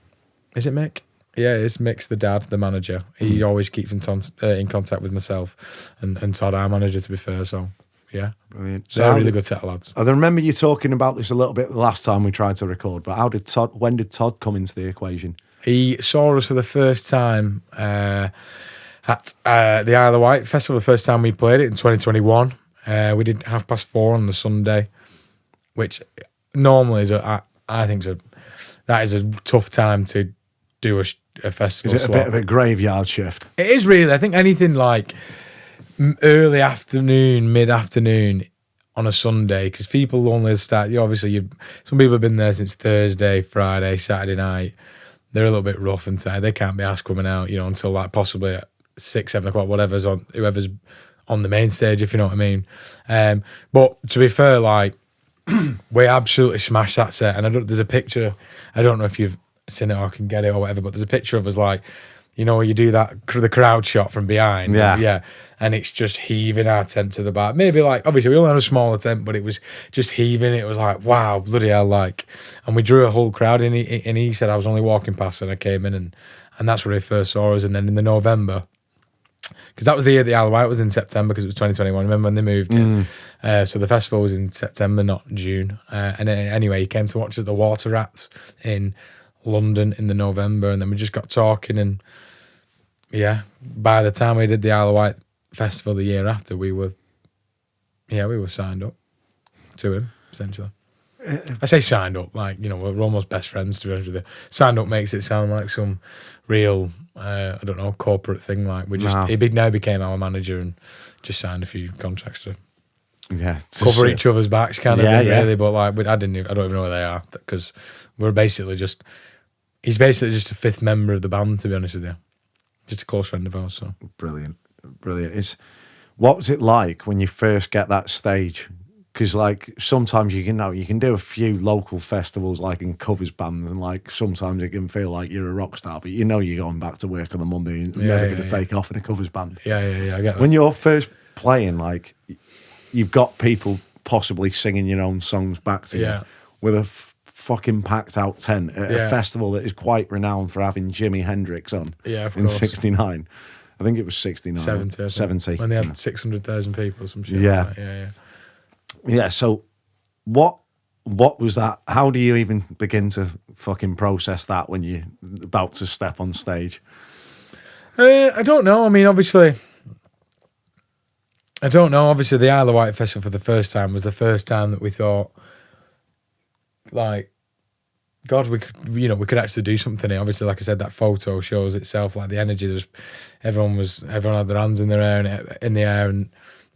Is it Mick? Yeah, it's Mick's the dad, the manager. He always keeps in contact with myself and Todd, our manager. To be fair, so. Yeah, Brilliant. They're a really good set of lads. I remember you talking about this a little bit the last time we tried to record, but when did Todd come into the equation? He saw us for the first time at the Isle of Wight Festival, the first time we played it in 2021. We did 4:30 on the Sunday, which normally I think that is a tough time to do a festival. Is it a bit of a graveyard shift? It is really. I think anything like early afternoon, mid-afternoon on a Sunday, because people only start, obviously some people have been there since Thursday, Friday, Saturday night. They're a little bit rough and tired. They can't be asked coming out, until like possibly at 6, 7 o'clock, whoever's on the main stage, if you know what I mean. But to be fair, like, we absolutely smashed that set. And there's a picture, I don't know if you've seen it or can get it or whatever, but there's a picture of us like, where you do the crowd shot from behind. Yeah. And it's just heaving our tent to the back. Maybe like, obviously we only had a smaller tent, but it was just heaving. It was like, wow, bloody hell, like, and we drew a whole crowd and he said I was only walking past and I came in and that's where he first saw us. And then in the November, because that was the year the Isle of Wight was in September because it was 2021. Remember when they moved in? So the festival was in September, not June. And then, anyway, he came to watch us at the Water Rats in London in the November, and then we just got talking and yeah, by the time we did the Isle of Wight Festival the year after, we were signed up to him, essentially. I say signed up, like, we're almost best friends, to be honest with you. Signed up makes it sound like some real, I don't know, corporate thing. Like, he now became our manager and just signed a few contracts to cover each other's backs, kind of thing, really. But like, I don't even know where they are, because he's basically just a fifth member of the band, to be honest with you. Just a close friend of ours. So brilliant. What was it like when you first get that stage? Because like sometimes you can do a few local festivals like in covers bands, and like sometimes it can feel like you're a rock star, but you're going back to work on the Monday and never going to take off in a covers band. Yeah, I get that. When you're first playing, like you've got people possibly singing your own songs back to you with a fucking packed out tent at a festival that is quite renowned for having Jimi Hendrix on in 69. I think it was 69. 70. When they had 600,000 people or some shit. Yeah. Like that. Yeah, so what was that? How do you even begin to fucking process that when you're about to step on stage? I don't know. I mean, obviously, the Isle of Wight Festival for the first time was the first time that we thought, like, God, we could actually do something here. Obviously, like I said, that photo shows itself, like the energy. Everyone had their hands in the air, and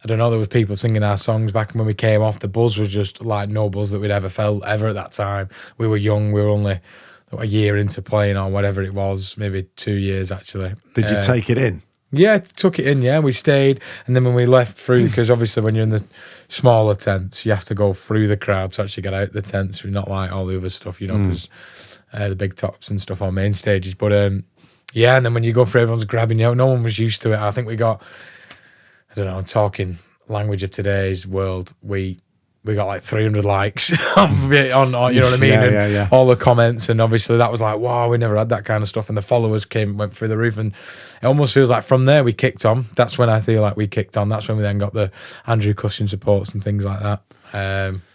I don't know, there was people singing our songs back when we came off. The buzz was just like no buzz that we'd ever felt ever at that time. We were young. We were only a year into playing or whatever it was, maybe 2 years actually. Did you take it in? Yeah, took it in. Yeah, we stayed, and then when we left through, because obviously when you're in the smaller tents, you have to go through the crowd to actually get out the tents. We're not like all the other stuff, because the big tops and stuff on main stages. But yeah, and then when you go through, everyone's grabbing you out. No one was used to it. I think we got, I don't know, talking language of today's world, we got like 300 likes on you know what I mean? Yeah. All the comments, and obviously that was like, wow, we never had that kind of stuff. And the followers went through the roof, and it almost feels like from there we kicked on. That's when I feel like we kicked on. That's when we then got the Andrew Cushion supports and things like that.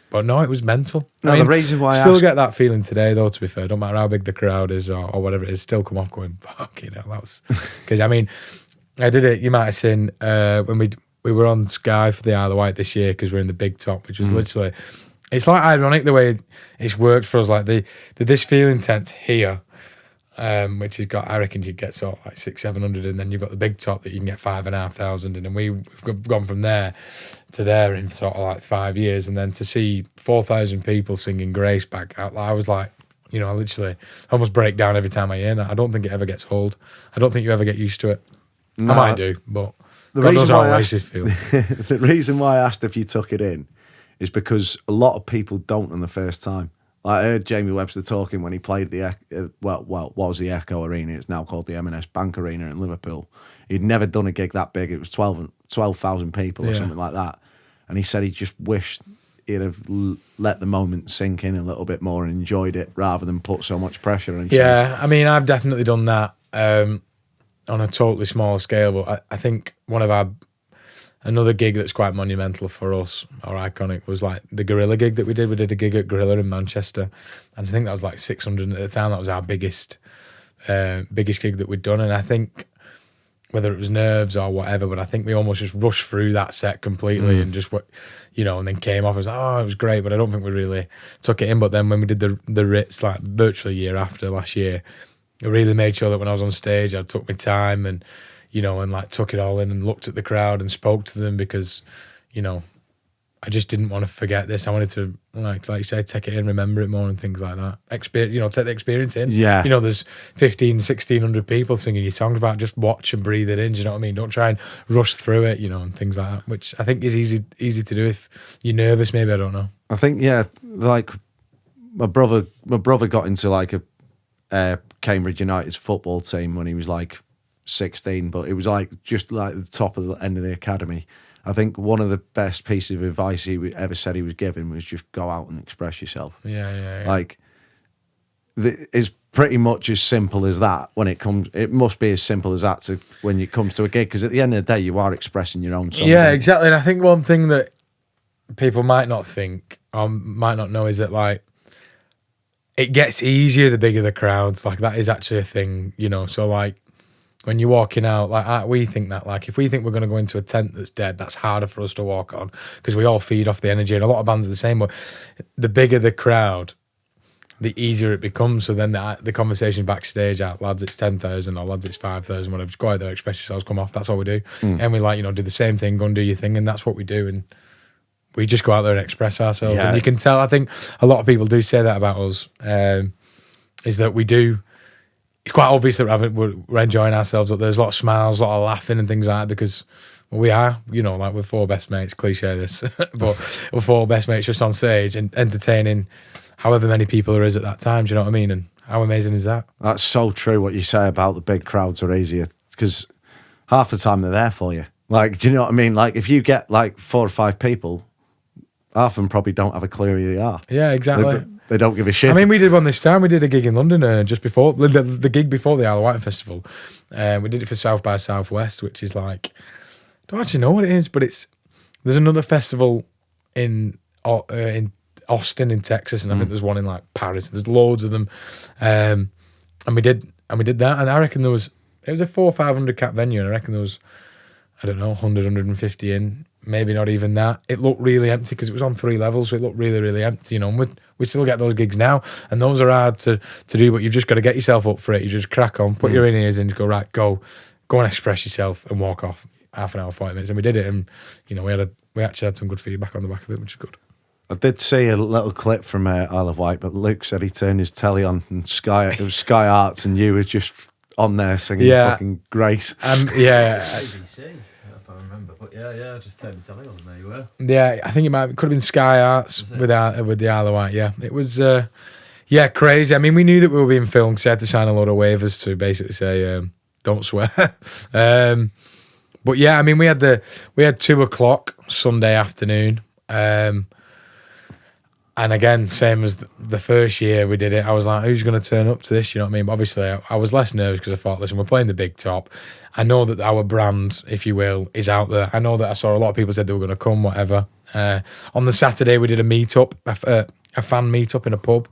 But no, it was mental. No, the reason why I still get that feeling today, though, to be fair. Don't matter how big the crowd is or whatever it is, still come off going, fucking hell, that was... Because, I mean, I did it, you might have seen, when we were on Sky for the Isle of Wight this year, because we're in the big top, which was literally... It's like ironic the way it's worked for us. Like, this feeling tents here, which has got, I reckon you'd get sort of like 600-700, and then you've got the big top that you can get 5,500, and then we've gone from there to there in sort of like 5 years, and then to see 4,000 people singing Grace back out, I was like, I literally almost break down every time I hear that. I don't think it ever gets old. I don't think you ever get used to it. No, I might do, but the God knows reason how why it makes you feel. The reason why I asked if you took it in is because a lot of people don't on the first time. Like, I heard Jamie Webster talking when he played what was the Echo Arena. It's now called the M&S Bank Arena in Liverpool. He'd never done a gig that big. It was 12,000 people or something like that. And he said he just wished he'd have let the moment sink in a little bit more and enjoyed it rather than put so much pressure on himself. Yeah, I mean, I've definitely done that on a totally smaller scale, but I think another gig that's quite monumental for us, or iconic, was like the Gorilla gig that we did. We did a gig at Gorilla in Manchester, and I think that was like 600 at the time. That was our biggest gig that we'd done, and I think whether it was nerves or whatever, but I think we almost just rushed through that set completely and just and then came off as, it was great, but I don't think we really took it in. But then when we did the Ritz, like virtually a year after last year, I really made sure that when I was on stage, I took my time and like took it all in and looked at the crowd and spoke to them, because, I just didn't want to forget this. I wanted to, like you say, take it in, remember it more and things like that. Take the experience in. Yeah. There's 1,600 people singing your songs about, just watch and breathe it in. Do you know what I mean? Don't try and rush through it, and things like that, which I think is easy to do if you're nervous, maybe, I don't know. I think, like my brother got into like a Cambridge United's football team when he was like 16, but it was like just like the top of the end of the academy. I think one of the best pieces of advice he ever said he was given was just go out and express yourself. Yeah. Like, it's pretty much as simple as that when it comes. It must be as simple as that when it comes to a gig, because at the end of the day, you are expressing your own songs. Yeah, exactly. And I think one thing that people might not think or might not know is that, like, it gets easier the bigger the crowds. Like, that is actually a thing, So, like, when you're walking out, like, we think that, like, if we think we're going to go into a tent that's dead, that's harder for us to walk on, because we all feed off the energy, and a lot of bands are the same. But the bigger the crowd, the easier it becomes. So then the conversation backstage, lads, it's 10,000, or lads, it's 5,000, whatever. Just go out there, express yourselves, come off. That's all we do. And we do the same thing, go and do your thing, and that's what we do. And we just go out there and express ourselves. Yeah. And you can tell, I think a lot of people do say that about us, is that we do. It's quite obvious that we're enjoying ourselves. There's a lot of smiles, a lot of laughing and things like that, because we are, like, we're four best mates, cliche this, but we're four best mates just on stage and entertaining however many people there is at that time. Do you know what I mean? And how amazing is that? That's so true what you say about the big crowds are easier, because half the time they're there for you. Like, do you know what I mean? Like, if you get like 4 or 5 people, half of them probably don't have a clue who they are. Yeah, exactly. They don't give a shit. I mean, we did one this time. We did a gig in London just before the gig before the Isle of Wight Festival. We did it for South by Southwest, which is like, I don't actually know what it is, but there's another festival in Austin in Texas, and I think there's one in like Paris. There's loads of them, and we did that, and I reckon it was a 400 or 500 cap venue, and I reckon there was, I don't know, 100, 150 in. Maybe not even that. It looked really empty because it was on 3 levels, so it looked really, really empty, and we still get those gigs now, and those are hard to do, but you've just got to get yourself up for it. You just crack on, put your in-ears in, go, right, go and express yourself and walk off half an hour, 40 minutes, and we did it, and, we actually had some good feedback on the back of it, which is good. I did see a little clip from Isle of Wight, but Luke said he turned his telly on and it was Sky Arts, and you were just on there singing fucking Grace. Yeah. ABC, if I remember. But yeah, just turned the telly on and there you were. Yeah, I think could have been Sky Arts with the Isle of Wight. Yeah, it was crazy. I mean, we knew that we were being filmed because I had to sign a lot of waivers to basically say don't swear. But yeah, I mean, we had 2:00 Sunday afternoon. And again, same as the first year we did it, I was like, who's going to turn up to this? You know what I mean? But obviously, I was less nervous because I thought, listen, we're playing the big top. I know that our brand, if you will, is out there. I know that I saw a lot of people said they were going to come, whatever. On the Saturday, we did a meet-up, a fan meet-up in a pub.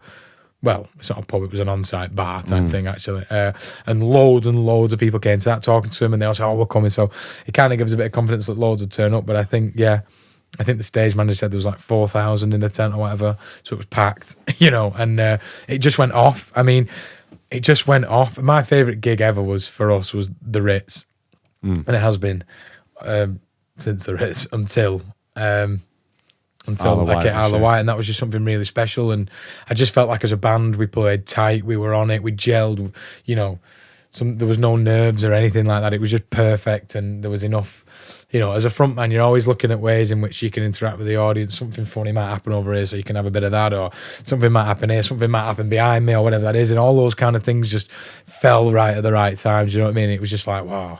Well, it's not a pub, it was an on-site bar type thing, actually. And loads of people came to that, talking to him, and they all said, we're coming. So it kind of gives a bit of confidence that loads would turn up. But I think the stage manager said there was like 4,000 in the tent or whatever, so it was packed, and it just went off. I mean, it just went off. My favourite gig ever was the Ritz, and it has been since the Ritz until Isle of Wight, and that was just something really special. And I just felt like as a band we played tight, we were on it, we gelled, there was no nerves or anything like that. It was just perfect, and there was enough. As a frontman, you're always looking at ways in which you can interact with the audience. Something funny might happen over here, so you can have a bit of that, or something might happen here, something might happen behind me, or whatever that is. And all those kind of things just fell right at the right times. You know what I mean? It was just like, wow.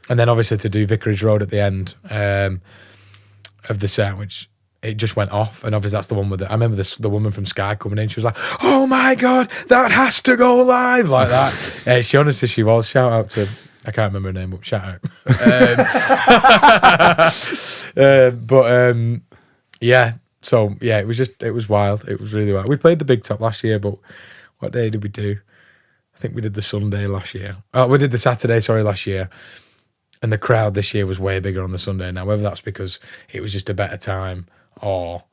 And then obviously to do Vicarage Road at the end of the set, which it just went off. And obviously that's the one with I remember the woman from Sky coming in. She was like, "Oh my God, that has to go live," like that. She was. Shout out to. I can't remember her name, but shout out. It was wild. It was really wild. We played the Big Top last year, but what day did we do? I think we did the Sunday last year. Oh, we did the Saturday, last year. And the crowd this year was way bigger on the Sunday. Now, whether that's because it was just a better time or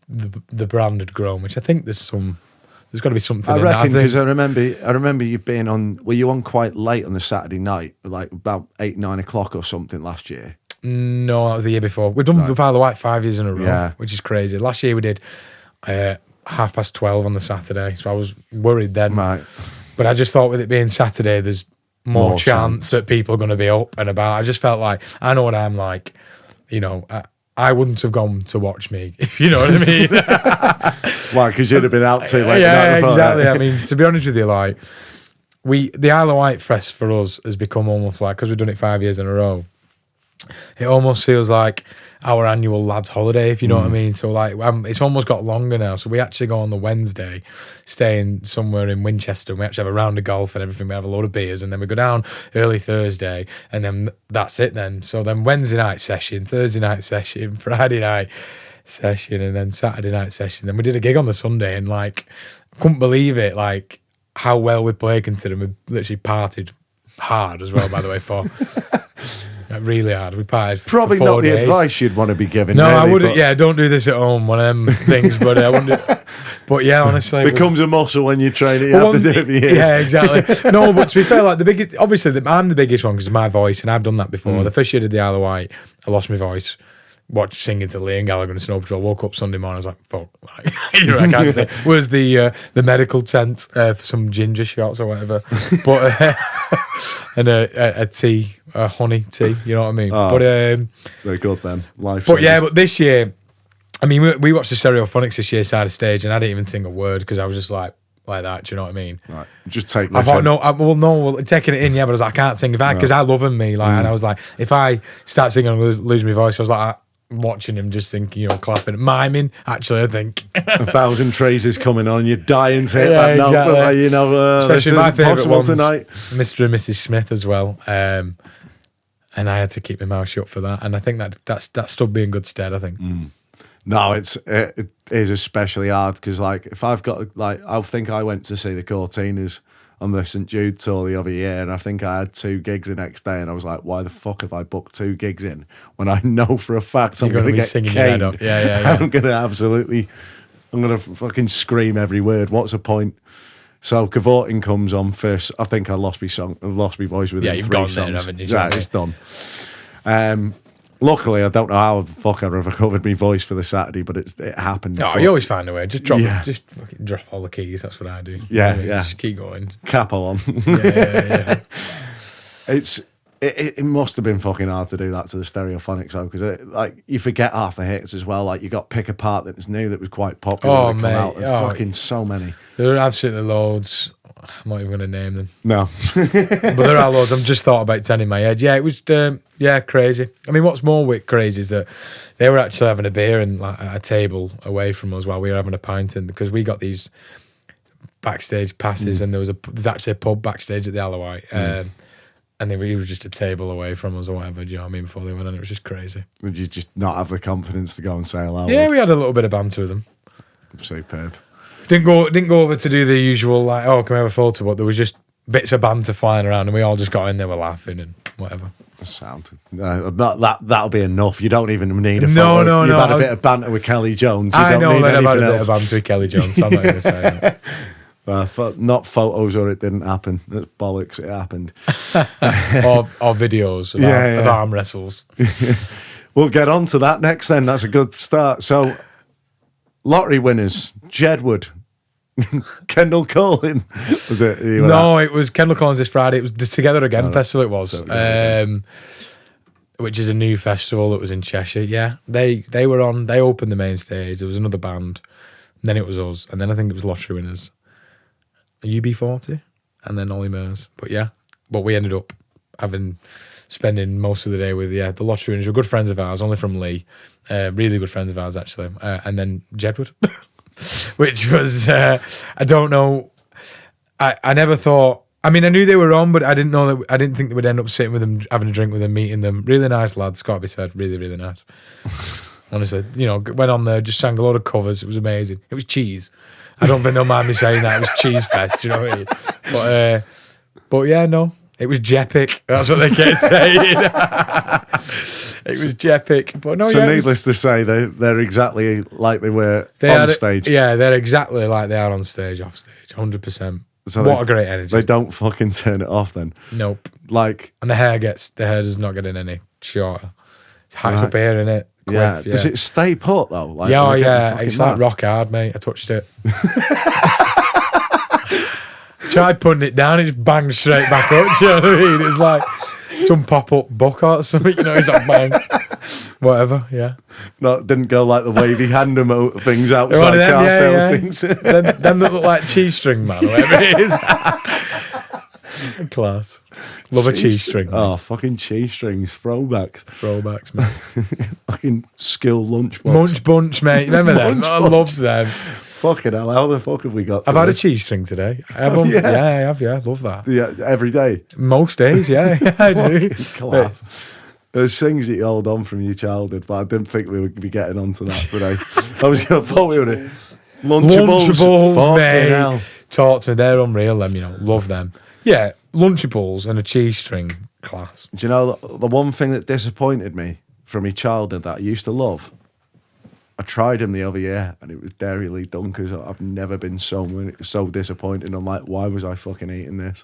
the brand had grown, which I think there's got to be something. I reckon, because I remember you being on. Were you on quite late on the Saturday night, like about 8-9 o'clock or something last year? No, that was the year before. We've done Isle of Wight 5 years in a row, which is crazy. Last year we did 12:30 on the Saturday, so I was worried then. Right. But I just thought with it being Saturday, there's more chance that people are going to be up and about. I just felt like I know what I'm like. I wouldn't have gone to watch me, if you know what I mean. Why? Because you'd have been out too late. Yeah, exactly. I mean, to be honest with you, like the Isle of Wight Fest for us has become almost like, because we've done it 5 years in a row, it almost feels like our annual lads' holiday, if you know what I mean. So like, it's almost got longer now. So we actually go on the Wednesday, staying somewhere in Winchester, and we actually have a round of golf and everything. We have a load of beers, and then we go down early Thursday, and then that's it then. So then Wednesday night session, Thursday night session, Friday night session, and then Saturday night session. Then we did a gig on the Sunday, and like, couldn't believe it, like how well we played, considering we literally partied hard as well, by the way, for... Like really hard. We partied probably for 4 not the days. Advice you'd want to be giving. No, really, I wouldn't. Yeah, don't do this at home. One of them things. But I wouldn't. But yeah, honestly, it becomes a muscle when you train it. You have to do it for years. Yeah, exactly. No, but to be fair, like the biggest, obviously, I'm the biggest one because of my voice, and I've done that before. The first year I did the Isle of Wight, I lost my voice. Watched singing to Liam Gallagher and Snow Patrol. Woke up Sunday morning, I was like, "Fuck!" Like, I can't say. Where's the medical tent for some ginger shots or whatever? But and a tea, a honey tea. You know what I mean? Oh, but very good then. Life. But yeah, but this year, I mean, we watched the Stereophonics this year side of stage, and I didn't even sing a word because I was just like that. Do you know what I mean? Right. Just take. I thought taking it in. Yeah, but I was like, I can't sing because I love him. And I was like, if I start singing and lose my voice, I was like. Watching him, just thinking, clapping, miming. Actually, I think 1,000 Trees is coming on. You're dying to hit that note, but especially my favourite ones, tonight. Mr. and Mrs. Smith as well. And I had to keep my mouth shut for that. And I think that stood me in good stead. I think. No, it is especially hard because, like, if I've got I think I went to see the Cortinas on the St Jude tour the other year, and I think I had 2 gigs the next day, and I was like, why the fuck have I booked 2 gigs in when I know for a fact I'm going to get singing your head up? Yeah. I'm going to fucking scream every word. What's the point? So Cavorting comes on first. I think I lost my voice within 3 songs. There, haven't you? Yeah, it's done. Luckily, I don't know how the fuck I recovered my voice for the Saturday, but it happened. No, But you always find a way. Just fucking drop all the keys. That's what I do. Yeah, You know, yeah. Just keep going. capo on. Yeah. It must have been fucking hard to do that to the Stereophonics though, because like you forget half the hits as well. Like you got Pick Apart that was new, that was quite popular. Oh, that come mate. out, and Oh. fucking so many. There are absolutely loads. I'm not even going to name them. No, But there are loads. I've just thought about 10 in my head. Yeah, it was, crazy. I mean, what's more crazy is that they were actually having a beer and like, at a table away from us while we were having a pint, and because we got these backstage passes, and there's actually a pub backstage at the Isle of Wight. And he was just a table away from us or whatever, do you know what I mean, before they went on. It was just crazy. did you just not have the confidence to go and say hello? Yeah, we had a little bit of banter with them. Superb. Didn't go over to do the usual, like, oh, can we have a photo? But there was just bits of banter flying around, and we all just got in there, were laughing and whatever. Sound. That'll be enough. You don't even need a photo. No. You've had a bit of banter with Kelly Jones. You I don't know need that I've had a anything bit of else. banter with Kelly Jones, so I'm not going to say that. Not photos or it didn't happen. That's bollocks. It happened. or videos of arm wrestles. We'll get on to that next then. That's a good start. So, lottery winners, Jedward, Kendall Colin. Was it? No, it was Kendall Collins this Friday. It was the Together Again festival, it was. Which is a new festival that was in Cheshire. Yeah, they were on, they opened the main stage. There was another band. And then it was us. And then I think it was lottery winners. UB40 and then Ollie Murs. But we ended up spending most of the day with the lottery winners. Were good friends of ours, only from Lee, really good friends of ours actually, and then Jedward, which was I don't know. I never thought. I mean, I knew they were on, but I didn't know that. I didn't think they would end up sitting with them, having a drink with them, meeting them. Really nice lads, got to be said. Really, really nice. Honestly, went on there, just sang a lot of covers. It was amazing. It was cheese. I don't think they'll mind me saying that. It was cheese fest, you know what I mean? But yeah, no. It was Jepic. That's what they kept saying. It was Jepic. But no, so needless to say, they're exactly like they were on stage. Yeah, they're exactly like they are on stage, off stage, 100%. So what a great energy. They don't fucking turn it off then. Nope. Like, and the hair does not get any shorter. It's high up here, innit? Yeah. Does it stay put though? Like, yeah. It's like rock hard, mate. I touched it. Tried putting it down, it just banged straight back up. Do you know what I mean? It's like some pop-up book or something. It's like bang. Whatever, yeah. No, didn't go like the wavy hand emote things outside car sale things. Them that look like cheese string man, or whatever it is. Class. Love a cheese string. Oh, fucking cheese strings, Throwbacks, mate. Fucking school lunchbox. Munch bunch, mate. Remember them? I loved them. Fucking hell, how the fuck have we got to I've had a cheese string today. I have one. Yeah, I have, yeah. I love that. Yeah, every day? Most days, yeah. I do. Class. There's things that you hold on from your childhood, but I didn't think we would be getting onto that today. Thought we were Lunchables, mate. Hell. Talk to me. They're unreal, them, love them. Yeah, Lunchables and a cheese string, class. Do you know the one thing that disappointed me from my childhood that I used to love? I tried them the other year and it was Dairy Lee Dunkers. I've never been so disappointed. I'm like, why was I fucking eating this?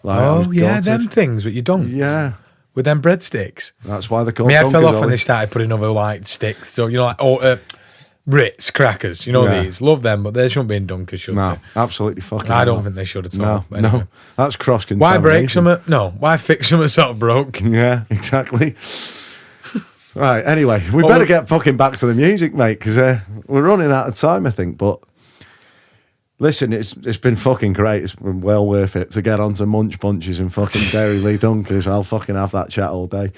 Like, them things that you don't. Yeah. With them breadsticks. That's why they're called Dunkers. I fell off Ollie. when they started putting other like sticks. So, Ritz crackers, these. Love them, but they shouldn't be in Dunkers, should they? Absolutely fucking I don't think they should at all. No. That's cross-contamination. Why break something? No. Why fix something sort of broke? Yeah, exactly. Right, anyway, we better get fucking back to the music, mate, because we're running out of time, I think. But listen, it's been fucking great. It's been well worth it to get onto Munch Bunches and fucking Dairy Lee Dunkers. I'll fucking have that chat all day.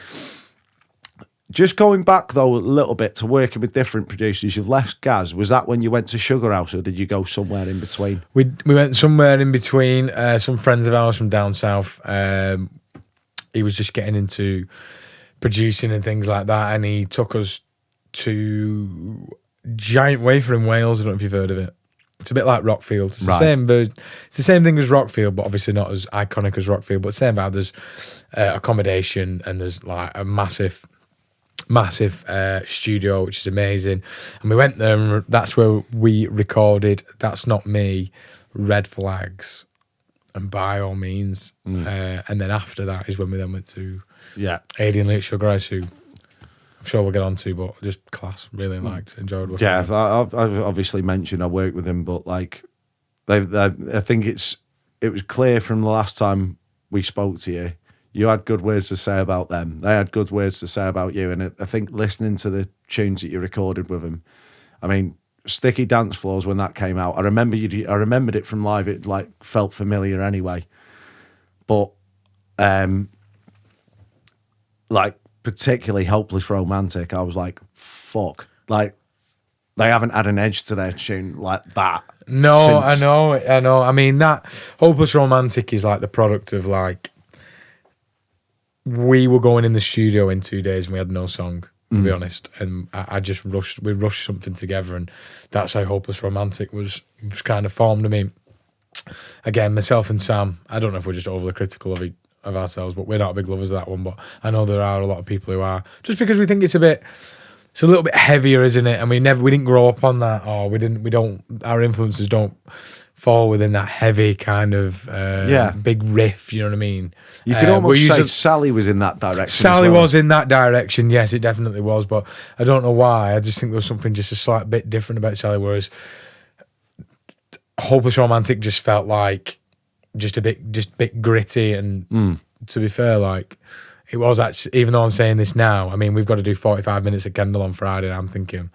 Just going back, though, a little bit to working with different producers. You've left Gaz. Was that when you went to Sugar House, or did you go somewhere in between? We went somewhere in between. Some friends of ours from down south. He was just getting into producing and things like that, and he took us to Giant Wafer in Wales. I don't know if you've heard of it. It's a bit like Rockfield. It's the same version. It's the same thing as Rockfield, but obviously not as iconic as Rockfield. But same vibe. There's accommodation and there's like a massive studio, which is amazing. And we went there, and that's where we recorded That's Not Me, Red Flags, and By All Means. And then after that is when we then went to Alien Late Sugar Ice, who I'm sure we'll get on to, but just class. Really enjoyed working. Yeah, with them. I've obviously mentioned I worked with them, but like, I think it was clear from the last time we spoke to you, you had good words to say about them. They had good words to say about you, and I think listening to the tunes that you recorded with them, I mean, Sticky Dance Floors when that came out, I remembered it from live. It like felt familiar anyway, but like particularly Hopeless Romantic, I was like, fuck, like they haven't had an edge to their tune like that. No, since. I know. I mean, that Hopeless Romantic is like the product of like, we were going in the studio in 2 days and we had no song, to be honest. And we rushed something together, and that's how Hopeless Romantic was kind of formed. I mean, again, myself and Sam, I don't know if we're just overly critical of ourselves, but we're not big lovers of that one. But I know there are a lot of people who are, just because we think it's a little bit heavier, isn't it? And we didn't grow up on that, or our influences don't fall within that heavy kind of big riff, you know what I mean? You could almost say Sally was in that direction. Sally was in that direction, yes, it definitely was, but I don't know why. I just think there was something just a slight bit different about Sally, whereas Hopeless Romantic just felt like just a bit gritty, and to be fair, like, it was actually, even though I'm saying this now, I mean, we've got to do 45 minutes of Kendall on Friday, and I'm thinking,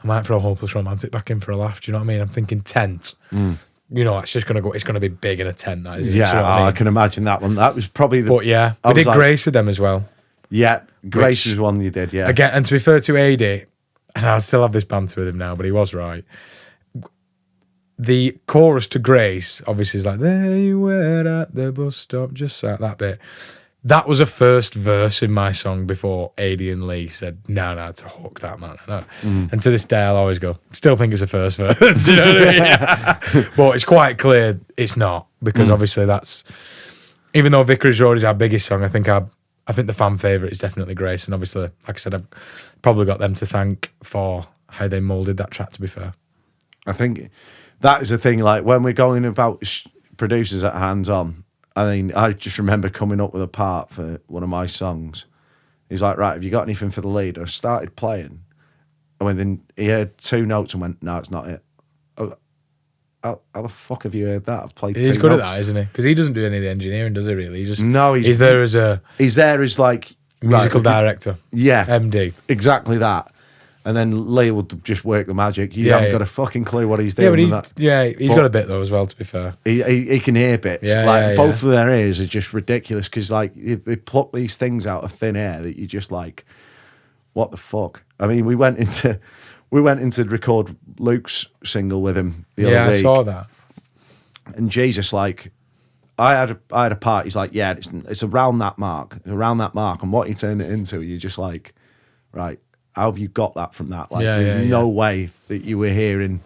I might throw Hopeless Romantic back in for a laugh. Do you know what I mean? I'm thinking tent. You know, it's just going to go, it's going to be big in a tent, that is. Yeah, you know what I can imagine that one. That was probably the... But yeah, we did Grace with them as well. Yeah, Grace was one you did, yeah. Again, and to be fair to AD, and I still have this banter with him now, but he was right. The chorus to Grace, obviously, is like, there you were at the bus stop, just that bit. That was a first verse in my song before AD and Lee said, no, it's a hook, that, man. I know. And to this day, I'll always go, still think it's a first verse. Do you know what I mean? But it's quite clear it's not, because obviously that's, even though Vicarage Road is our biggest song, I think the fan favourite is definitely Grace. And obviously, like I said, I've probably got them to thank for how they moulded that track, to be fair. I think that is the thing, like when we're going about producers at Hands On, I mean, I just remember coming up with a part for one of my songs. He's like, right, have you got anything for the lead? I started playing, and then he heard 2 notes and went, no, it's not it. How the fuck have you heard that? I've played 2 notes. He's good at that, isn't he? Because he doesn't do any of the engineering, does he, really? He's there as like right, musical director. Yeah. MD. Exactly that. And then Lee would just work the magic. You haven't got a fucking clue what he's doing. He's got a bit though as well, to be fair. He can hear bits. Both of their ears are just ridiculous, because like they pluck these things out of thin air that you just like, what the fuck? I mean, we went into record Luke's single with him the other week. I saw that. And Jesus, like, I had a part. He's like, yeah, it's around that mark, and what he turned it into, you're just like, right. How have you got that from that? Like, there's no way that you were hearing.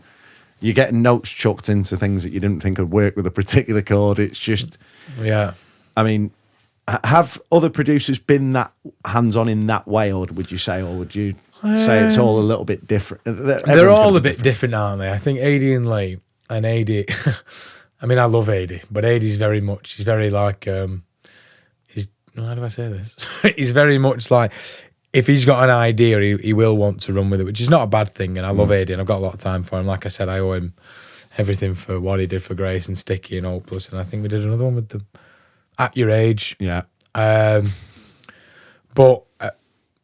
You're getting notes chucked into things that you didn't think would work with a particular chord. It's just, yeah. I mean, have other producers been that hands-on in that way, or would you say, or would you say it's all a little bit different? They're all a bit different, aren't they? I think AD and Lee, and AD. I mean, I love AD, but AD's very much. He's very like. How do I say this? He's very much like. If he's got an idea, he will want to run with it, which is not a bad thing. And I love AD, and I've got a lot of time for him. Like I said, I owe him everything for what he did for Grace and Sticky and Hopeless. And I think we did another one with them At Your Age. Yeah. But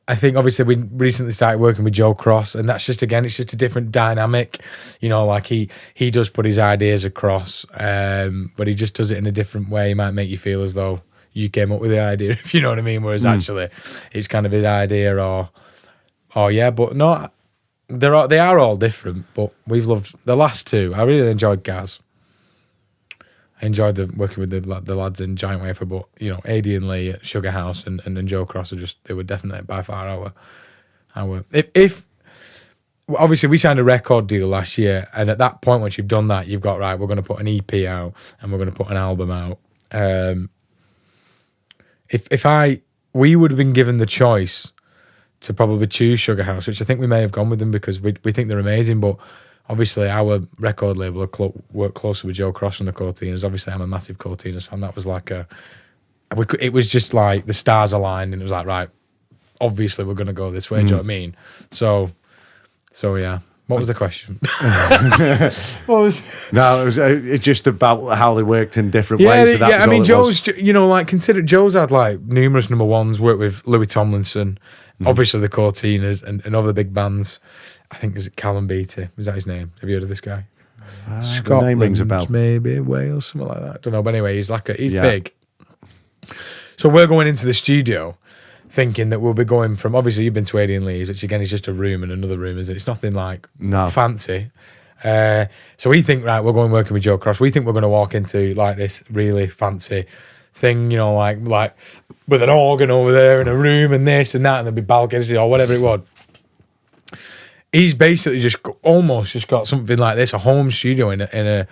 I think obviously we recently started working with Joe Cross, and that's just, again, it's just a different dynamic. You know, like he does put his ideas across, but he just does it in a different way. He might make you feel as though you came up with the idea, if you know what I mean, whereas actually it's kind of his idea, but no, they are all different, but we've loved the last 2. I really enjoyed Gaz. I enjoyed working with the lads in Giant Wafer, but, you know, AD and Lee at Sugar House and Joe Cross they were definitely by far our if obviously we signed a record deal last year, and at that point, once you've done that, you've got, right, we're going to put an EP out and we're going to put an album out. We would have been given the choice to probably choose Sugar House, which I think we may have gone with them because we think they're amazing. But obviously, our record label worked closer with Joe Cross from the Cortinas. Obviously, I'm a massive Cortinas fan. That was like it was just like the stars aligned, and it was like, right, obviously we're going to go this way. Do you know what I mean? So yeah. What was the question? What was? No, it was just about how they worked in different ways. So that was I mean, all it was. Joe's, like, consider Joe's had like numerous number ones, worked with Louis Tomlinson, obviously the Cortinas, and other big bands. I think, is it Callum Beattie? Is that his name? Have you heard of this guy? The name rings a bell. Maybe Wales, something like that. I don't know. But anyway, he's Yeah. big. So we're going into the studio thinking that we'll be going from, obviously you've been to Adrian Lee's, which again is just a room and another room, is it? It's nothing like fancy. So we think, right, we're going working with Joe Cross. We think we're going to walk into like this really fancy thing, like with an organ over there and a room and this and that, and there'll be balconies or whatever it was. He's basically almost just got something like this, a home studio in a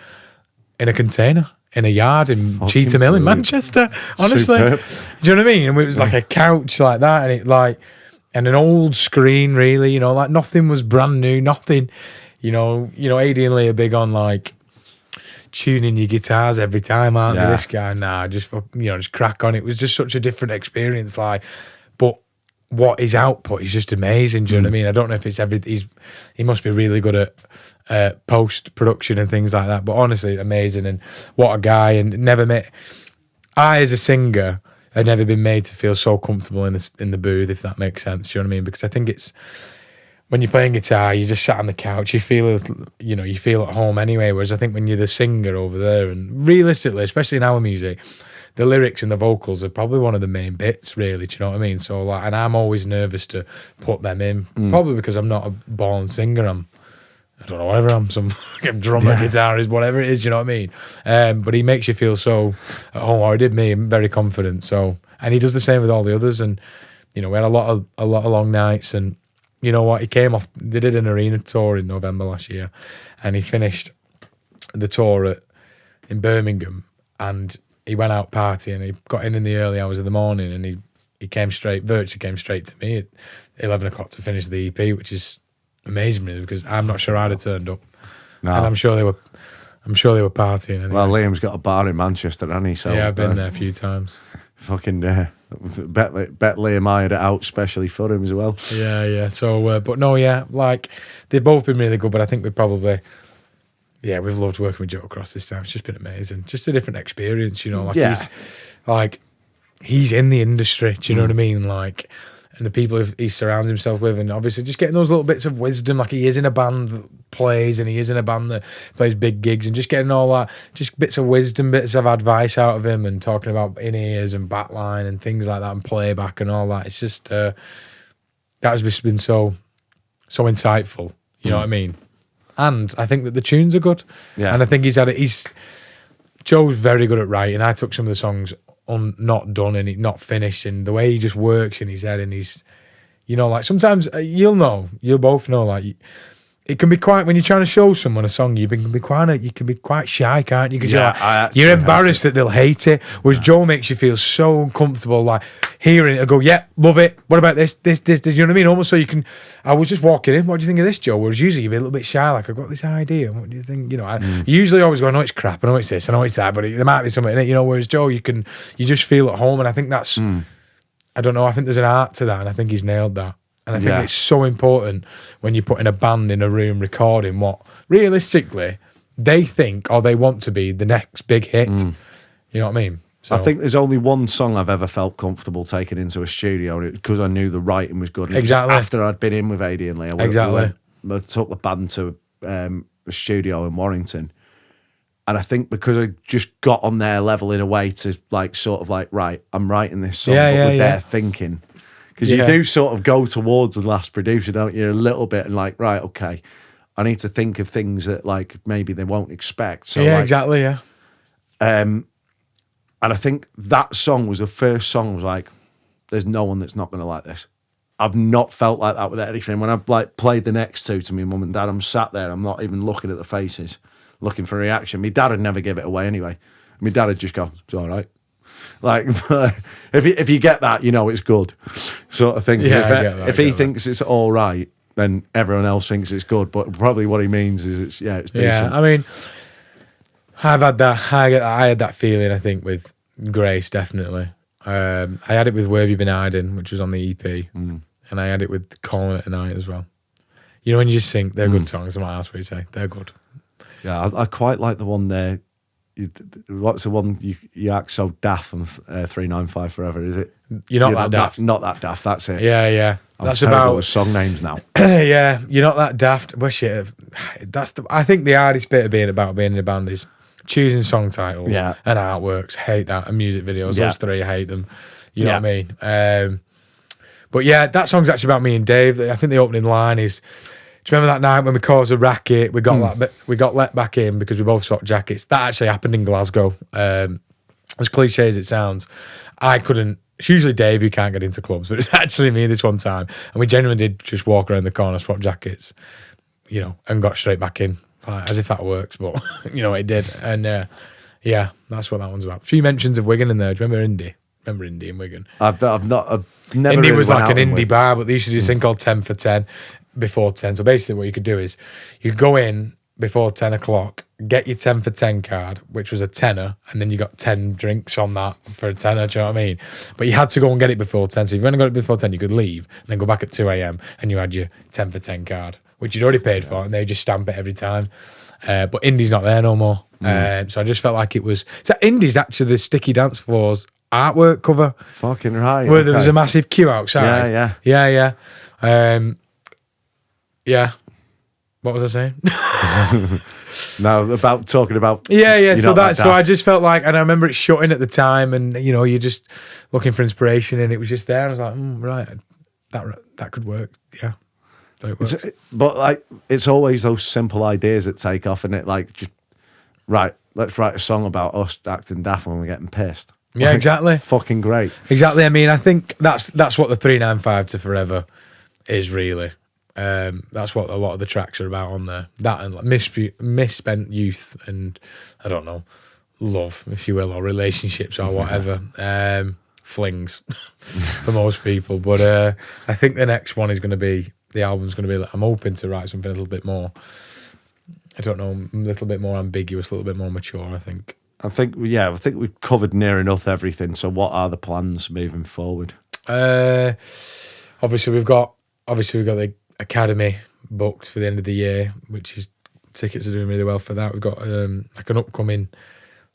container. In a yard in Cheetham Hill in Manchester, honestly. Superb. Do you know what I mean? And it was like a couch like that, and an old screen, really. Like nothing was brand new, nothing. AD and Lee are big on like tuning your guitars every time, aren't they? This guy, just crack on. It was just such a different experience, but what his output is just amazing. Do you know what I mean? I don't know if it's he must be really good at post production and things like that, but honestly amazing. And what a guy. And I as a singer had never been made to feel so comfortable in the booth, if that makes sense. Do you know what I mean? Because I think it's when you're playing guitar, you just sat on the couch, you feel at home anyway, whereas I think when you're the singer over there, and realistically, especially in our music, the lyrics and the vocals are probably one of the main bits, really. Do you know what I mean? So and I'm always nervous to put them in, probably because I'm not a born singer. I don't know, whatever I'm, some drummer, guitarist, whatever it is, you know what I mean? But he makes you feel so at home, or he did me. I'm very confident. So, and he does the same with all the others. And, we had a lot of long nights. And you know what? He came off, they did an arena tour in November last year, and he finished the tour in Birmingham, and he went out partying, and he got in the early hours of the morning, and he virtually came straight to me at 11 o'clock to finish the EP, which is amazing me, because I'm not sure I'd have turned up. No. And I'm sure they were partying anyway. Well, Liam's got a bar in Manchester, hasn't he? So yeah, I've been there a few times. Fucking bet Liam hired it out especially for him as well. Yeah. So, but no, like they've both been really good. But I think we've loved working with Joe Cross this time. It's just been amazing, just a different experience. He's in the industry. Do you know what I mean? Like. And the people he surrounds himself with, and obviously just getting those little bits of wisdom, like he is in a band that plays, and he is in a band that plays big gigs, and just getting all that, just bits of wisdom, bits of advice out of him, and talking about in-ears and backline and things like that, and playback and all that. It's just, that has just been so insightful, you know what I mean? And I think that the tunes are good. Yeah. And I think Joe's very good at writing. I took some of the songs not done and not finished, and the way he just works in his head, and he's like sometimes you'll both know, like it can be quite, when you're trying to show someone a song, you can be quite shy, can't you? Because you're embarrassed that they'll hate it, whereas Joe makes you feel so uncomfortable, like hearing it and go, yeah, love it, what about this, you know what I mean? Almost so you can, I was just walking in, what do you think of this, Joe? Whereas usually you'd be a little bit shy, like, I've got this idea, what do you think? I usually always go, I know it's crap, I know it's this, I know it's that, but there might be something in it, whereas Joe, you just feel at home. And I think that's, I don't know, I think there's an art to that, and I think he's nailed that. And I think it's so important when you're putting a band in a room recording what realistically they think or they want to be the next big hit. You know what I mean? So, I think there's only one song I've ever felt comfortable taking into a studio, because I knew the writing was good. Exactly. After I'd been in with AD and Lee, I took the band to a studio in Warrington. And I think because I just got on their level in a way to right, I'm writing this song, but with their thinking. Because you do sort of go towards the last producer, don't you? A little bit, and like, right, okay, I need to think of things that like maybe they won't expect. So exactly. And I think that song was the first song. Was like, there's no one that's not going to like this. I've not felt like that with anything. When I've like played the next two to me, mum and dad, I'm sat there, I'm not even looking at the faces, looking for a reaction. My dad would never give it away anyway. My dad would just go, it's all right. Like, if you get that, it's good, sort of thing. If he thinks it's all right, then everyone else thinks it's good. But probably what he means is it's decent. Yeah, I mean, I've had that. I had that feeling. I think with Grace, definitely. I had it with Where Have You Been Hiding, which was on the EP, and I had it with Calling It a Night as well. You know when you just think they're good songs, I might ask what you say. They're good. Yeah, I quite like the one there. What's the one you act so daft from 395 Forever, is it? You're not that daft. Not that daft, that's it. Yeah. That's terrible with song names now. Yeah, you're not that daft. Well, shit, I think the hardest bit of being in a band is choosing song titles and artworks. Hate that. And music videos. Those three, I hate them. You know what I mean? But yeah, that song's actually about me and Dave. I think the opening line is, do you remember that night when we caused a racket? We got let back in because we both swapped jackets. That actually happened in Glasgow. As cliche as it sounds, I couldn't. It's usually Dave who can't get into clubs, but it's actually me this one time. And we genuinely did just walk around the corner, swap jackets, and got straight back in. As if that works, but it did. And yeah, that's what that one's about. A few mentions of Wigan in there. Do you remember Indie? Remember Indie in Wigan? I've never Indie really was went like out an and indie bar, but they used to do this thing called 10 for 10 before 10. So basically what you could do is you could go in before 10 o'clock, get your 10 for 10 card, which was a tenner, and then you got 10 drinks on that for a tenner, do you know what I mean? But you had to go and get it before 10. So if you only got it before 10, you could leave and then go back at 2 a.m. and you had your 10 for 10 card, which you'd already paid for, and they just stamp it every time. But Indie's not there no more. So I just felt like it was... So Indie's actually the Sticky Dance Floor's artwork cover. Fucking right. Where there was a massive queue outside. Yeah. Yeah. What was I saying? No, about talking about... Yeah. So I just felt like... And I remember it shutting at the time and, you're just looking for inspiration and it was just there. I was like, right, that could work. Yeah. But it's always those simple ideas that take off, and it just right. Let's write a song about us acting daft when we're getting pissed. Yeah, exactly. Fucking great. Exactly. I mean, I think that's what the 395 to Forever is really. That's what a lot of the tracks are about on there. That and misspent youth and I don't know, love, if you will, or relationships or whatever. Flings for most people. But I think the next one is going to be. The album's going to be... I'm hoping to write something a little bit more... I don't know, a little bit more ambiguous, a little bit more mature, I think. I think we've covered near enough everything. So what are the plans moving forward? Obviously we've got the Academy booked for the end of the year, which is... Tickets are doing really well for that. We've got an upcoming...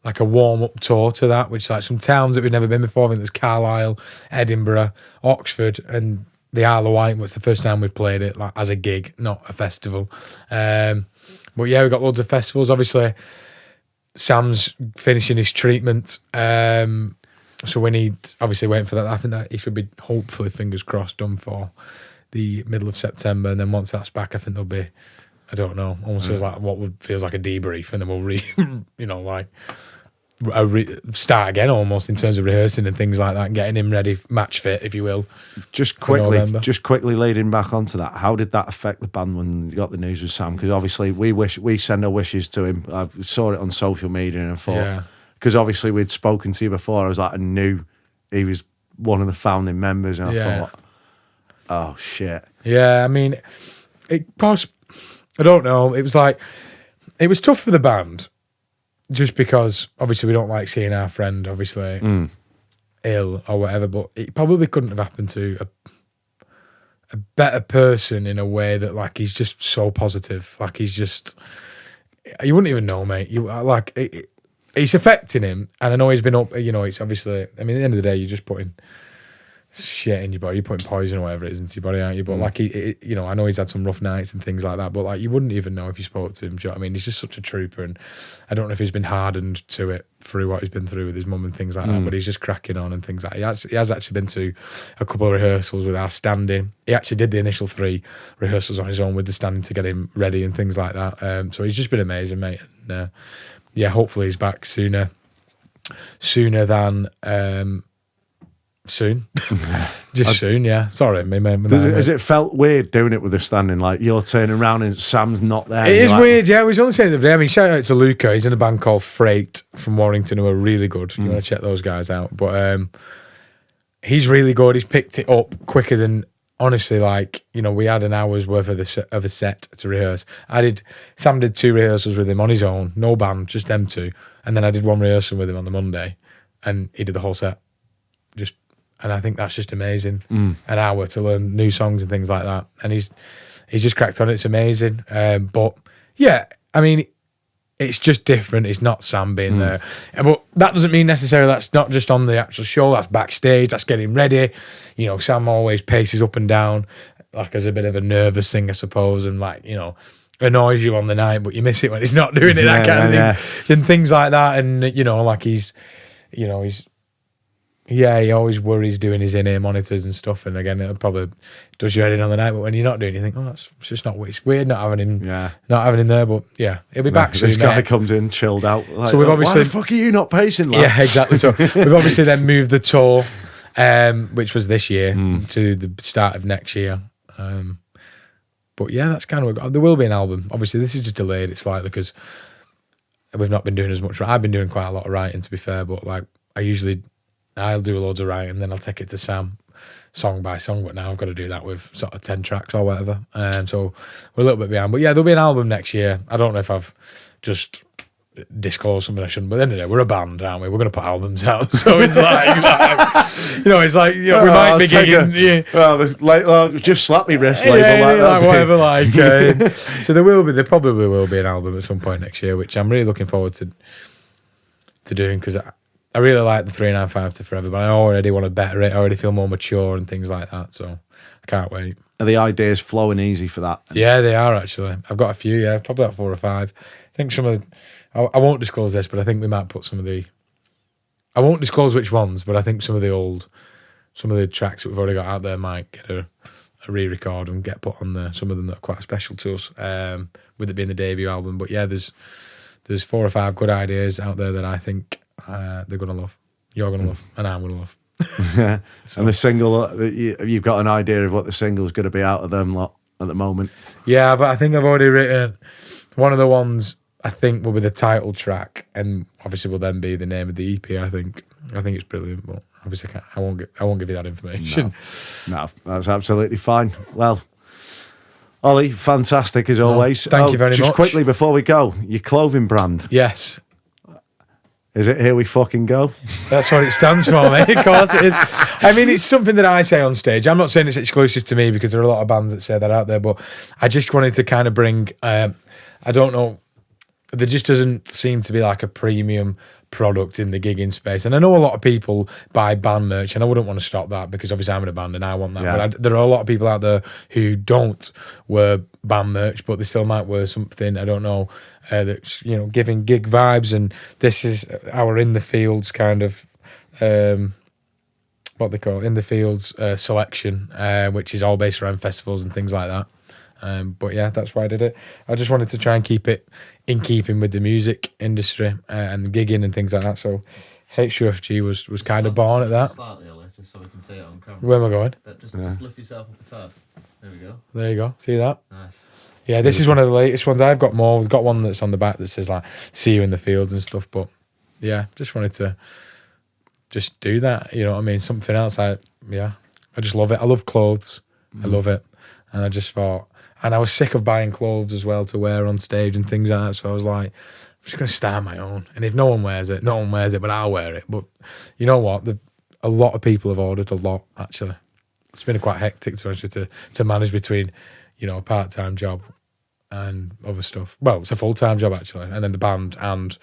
a warm-up tour to that, which is some towns that we've never been before. I think there's Carlisle, Edinburgh, Oxford, and... the Isle of Wight was the first time we've played it as a gig, not a festival. But yeah, we've got loads of festivals. Obviously, Sam's finishing his treatment. So we need, obviously, waiting for that. I think that he should be, hopefully, fingers crossed, done for the middle of September. And then once that's back, I think there'll be, I don't know, almost feels like a debrief. And then we'll start again almost in terms of rehearsing and things like that and getting him ready, match fit, if you will. Just quickly leading back onto that, how did that affect the band when you got the news with Sam? Because obviously we send our wishes to him. I saw it on social media and I thought, because obviously we'd spoken to you before, I was like, I knew he was one of the founding members and I thought, oh shit. Yeah, I mean, I don't know, it was tough for the band. Just because, obviously, we don't like seeing our friend, obviously, ill or whatever, but it probably couldn't have happened to a better person in a way that, he's just so positive. He's just... You wouldn't even know, mate. It's affecting him, and I know he's been up... it's obviously... I mean, at the end of the day, you're just putting shit in your body. You're putting poison or whatever it is into your body, aren't you? But, I know he's had some rough nights and things like that, but, you wouldn't even know if you spoke to him. Do you know what I mean? He's just such a trooper, and I don't know if he's been hardened to it through what he's been through with his mum and things like that, but he's just cracking on and things like that. He has actually been to a couple of rehearsals with our standing. He actually did the initial 3 rehearsals on his own with the standing to get him ready and things like that. So he's just been amazing, mate. And, hopefully he's back sooner than... soon. Soon, yeah. Sorry, has it felt weird doing it with the standing? You're turning around and Sam's not there. It is weird, yeah. We was only saying the other day. I mean, shout out to Luca. He's in a band called Freight from Warrington who are really good. You want to check those guys out. But he's really good. He's picked it up quicker than, honestly, we had an hour's worth of a set to rehearse. Sam did 2 rehearsals with him on his own, no band, just them 2. And then I did 1 rehearsal with him on the Monday and he did the whole set. and I think that's just amazing. An hour to learn new songs and things like that, and he's just cracked on. It's amazing. But yeah, I mean, it's just different. It's not Sam being there, but that doesn't mean necessarily that's not just on the actual show. That's backstage. That's getting ready. You know, Sam always paces up and down, like as a bit of a nervous thing, I suppose, and like, you know, annoys you on the night, but you miss it when he's not doing it. That kind of thing, and things like that. And you know, like he always worries doing his in-ear monitors and stuff. And again, it probably does your head in on the night. But when you're not doing, you think, oh, it's just not. It's weird not having him there. But yeah, he'll be back soon. This guy comes in chilled out. Like, so we've obviously, why the fuck are you not pacing? Lad? Yeah, exactly. So we've obviously then moved the tour, which was this year, to the start of next year. But yeah, that's kind of there will be an album. Obviously, this is just delayed. It's slightly because we've not been doing as much. I've been doing quite a lot of writing, to be fair. But like I'll do loads of writing, then I'll take it to Sam, song by song. But now I've got to do that with sort of 10 tracks or whatever. So we're a little bit behind. But yeah, there'll be an album next year. I don't know if I've just disclosed something I shouldn't. But at the end of the day, we're a band, aren't we? We're going to put albums out. So it's like it's like we might be gigging. Well, just slap me wrist label like whatever. Like so there probably will be an album at some point next year, which I'm really looking forward to doing, because I really like the 395 to Forever, but I already want to better it. I already feel more mature and things like that, so I can't wait. Are the ideas flowing easy for that? Yeah, they are actually. I've got a few, probably like 4 or 5. I think some of I won't disclose this, but I think we might put some of the, I won't disclose which ones, but I think some of the tracks that we've already got out there might get a re-record and get put on there. Some of them that are quite special to us, with it being the debut album. But yeah, there's 4 or 5 good ideas out there that I think they're going to love. You're going to love, and I'm going to love. Yeah. So. And the single, you've got an idea of what the single's going to be out of them lot at the moment? Yeah, but I think I've already written one of the ones. I think will be the title track, and obviously will then be the name of the EP. I think it's brilliant, but obviously I won't give you that information. No, that's absolutely fine. Well, Ollie, fantastic as always. Thank you very much. Just quickly before we go, your clothing brand. Yes. Is it Here We Fucking Go? That's what it stands for, mate. Of course it is. I mean, it's something that I say on stage. I'm not saying it's exclusive to me, because there are a lot of bands that say that out there, but I just wanted to kind of bring, I don't know, there just doesn't seem to be like a premium product in the gigging space. And I know a lot of people buy band merch, and I wouldn't want to stop that, because obviously I'm in a band and I want that. Yeah. But there are a lot of people out there who don't wear band merch, but they still might wear something, I don't know, that's, giving gig vibes. And this is our In the Fields kind of, what they call it, In the Fields selection, which is all based around festivals and things like that. But yeah, that's why I did it. I just wanted to try and keep it in keeping with the music industry and gigging and things like that. So HUFG was kind of born at that. Slightly, Ollie, just so we can see it on camera. Where am I going? Just lift yourself up a tad. There we go. There you go. See that? Nice. Yeah, this is one of the latest ones. I've got more. We've got one that's on the back that says like "See you in the fields" and stuff. But yeah, just wanted to just do that. You know what I mean? Something else. I just love it. I love clothes. I love it, and I just thought. And I was sick of buying clothes as well to wear on stage and things like that. So I was like, I'm just going to start my own. And if no one wears it, but I'll wear it. But you know what? A lot of people have ordered a lot, actually. It's been quite hectic to manage between, a part-time job and other stuff. Well, it's a full-time job, actually. And then the band and,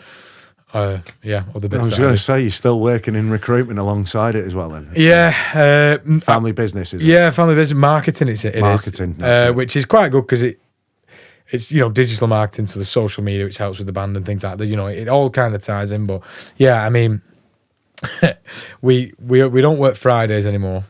other bits. I was going to say, you're still working in recruitment alongside it as well, then? Yeah. Family business, is it? Yeah, family business. Marketing, Marketing, which is quite good, because it's digital marketing, so the social media, which helps with the band and things like that. It all kind of ties in. But yeah, I mean, we don't work Fridays anymore.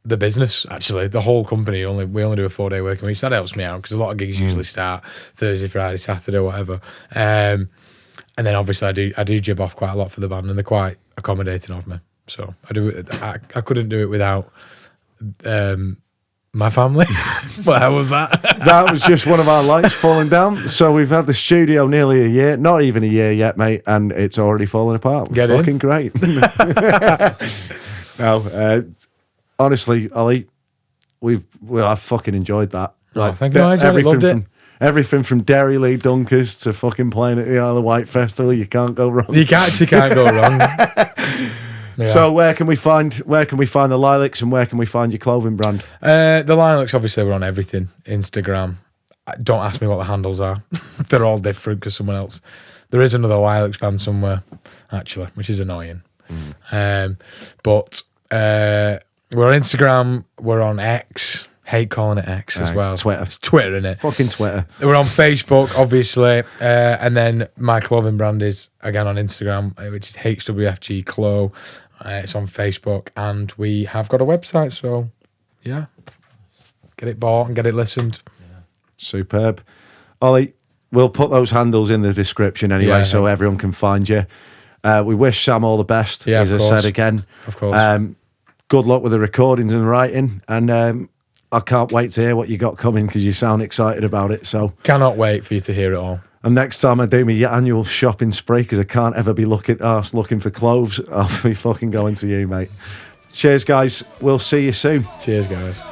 The business, actually, the whole company, we only do a 4-day working week. So that helps me out, because a lot of gigs usually start Thursday, Friday, Saturday, whatever. And then obviously I do jib off quite a lot for the band, and they're quite accommodating of me. So I do it. I couldn't do it without my family. What hell was that? That was just one of our lights falling down. So we've had the studio nearly a year, not even a year yet, mate, and it's already falling apart. Get fucking in. Great. No, honestly, Ollie, I've fucking enjoyed that. Like, thank you, I loved it. Everything from Dairy Lee Dunkers to fucking playing at the Isle of Wight Festival, you can't go wrong. You actually can't go wrong. Yeah. So where can we find the Lilacs, and where can we find your clothing brand? The Lilacs, obviously, we're on everything. Instagram. Don't ask me what the handles are. They're all different because someone else. There is another Lilacs band somewhere, actually, which is annoying. But we're on Instagram. We're on X. Hate calling it X as well. Twitter. It's Twitter, innit? Fucking Twitter. We're on Facebook, obviously. And then my clothing brand is, again, on Instagram, which is HWFG Clo. It's on Facebook. And we have got a website, so, yeah. Get it bought and get it listened. Superb. Ollie, we'll put those handles in the description anyway, so everyone can find you. We wish Sam all the best, as I said again. Of course. Good luck with the recordings and writing, and I can't wait to hear what you got coming because you sound excited about it. So cannot wait for you to hear it all. And next time I do my annual shopping spree, because I can't ever be looking for clothes, I'll be fucking going to you, mate. Cheers, guys. We'll see you soon. Cheers, guys.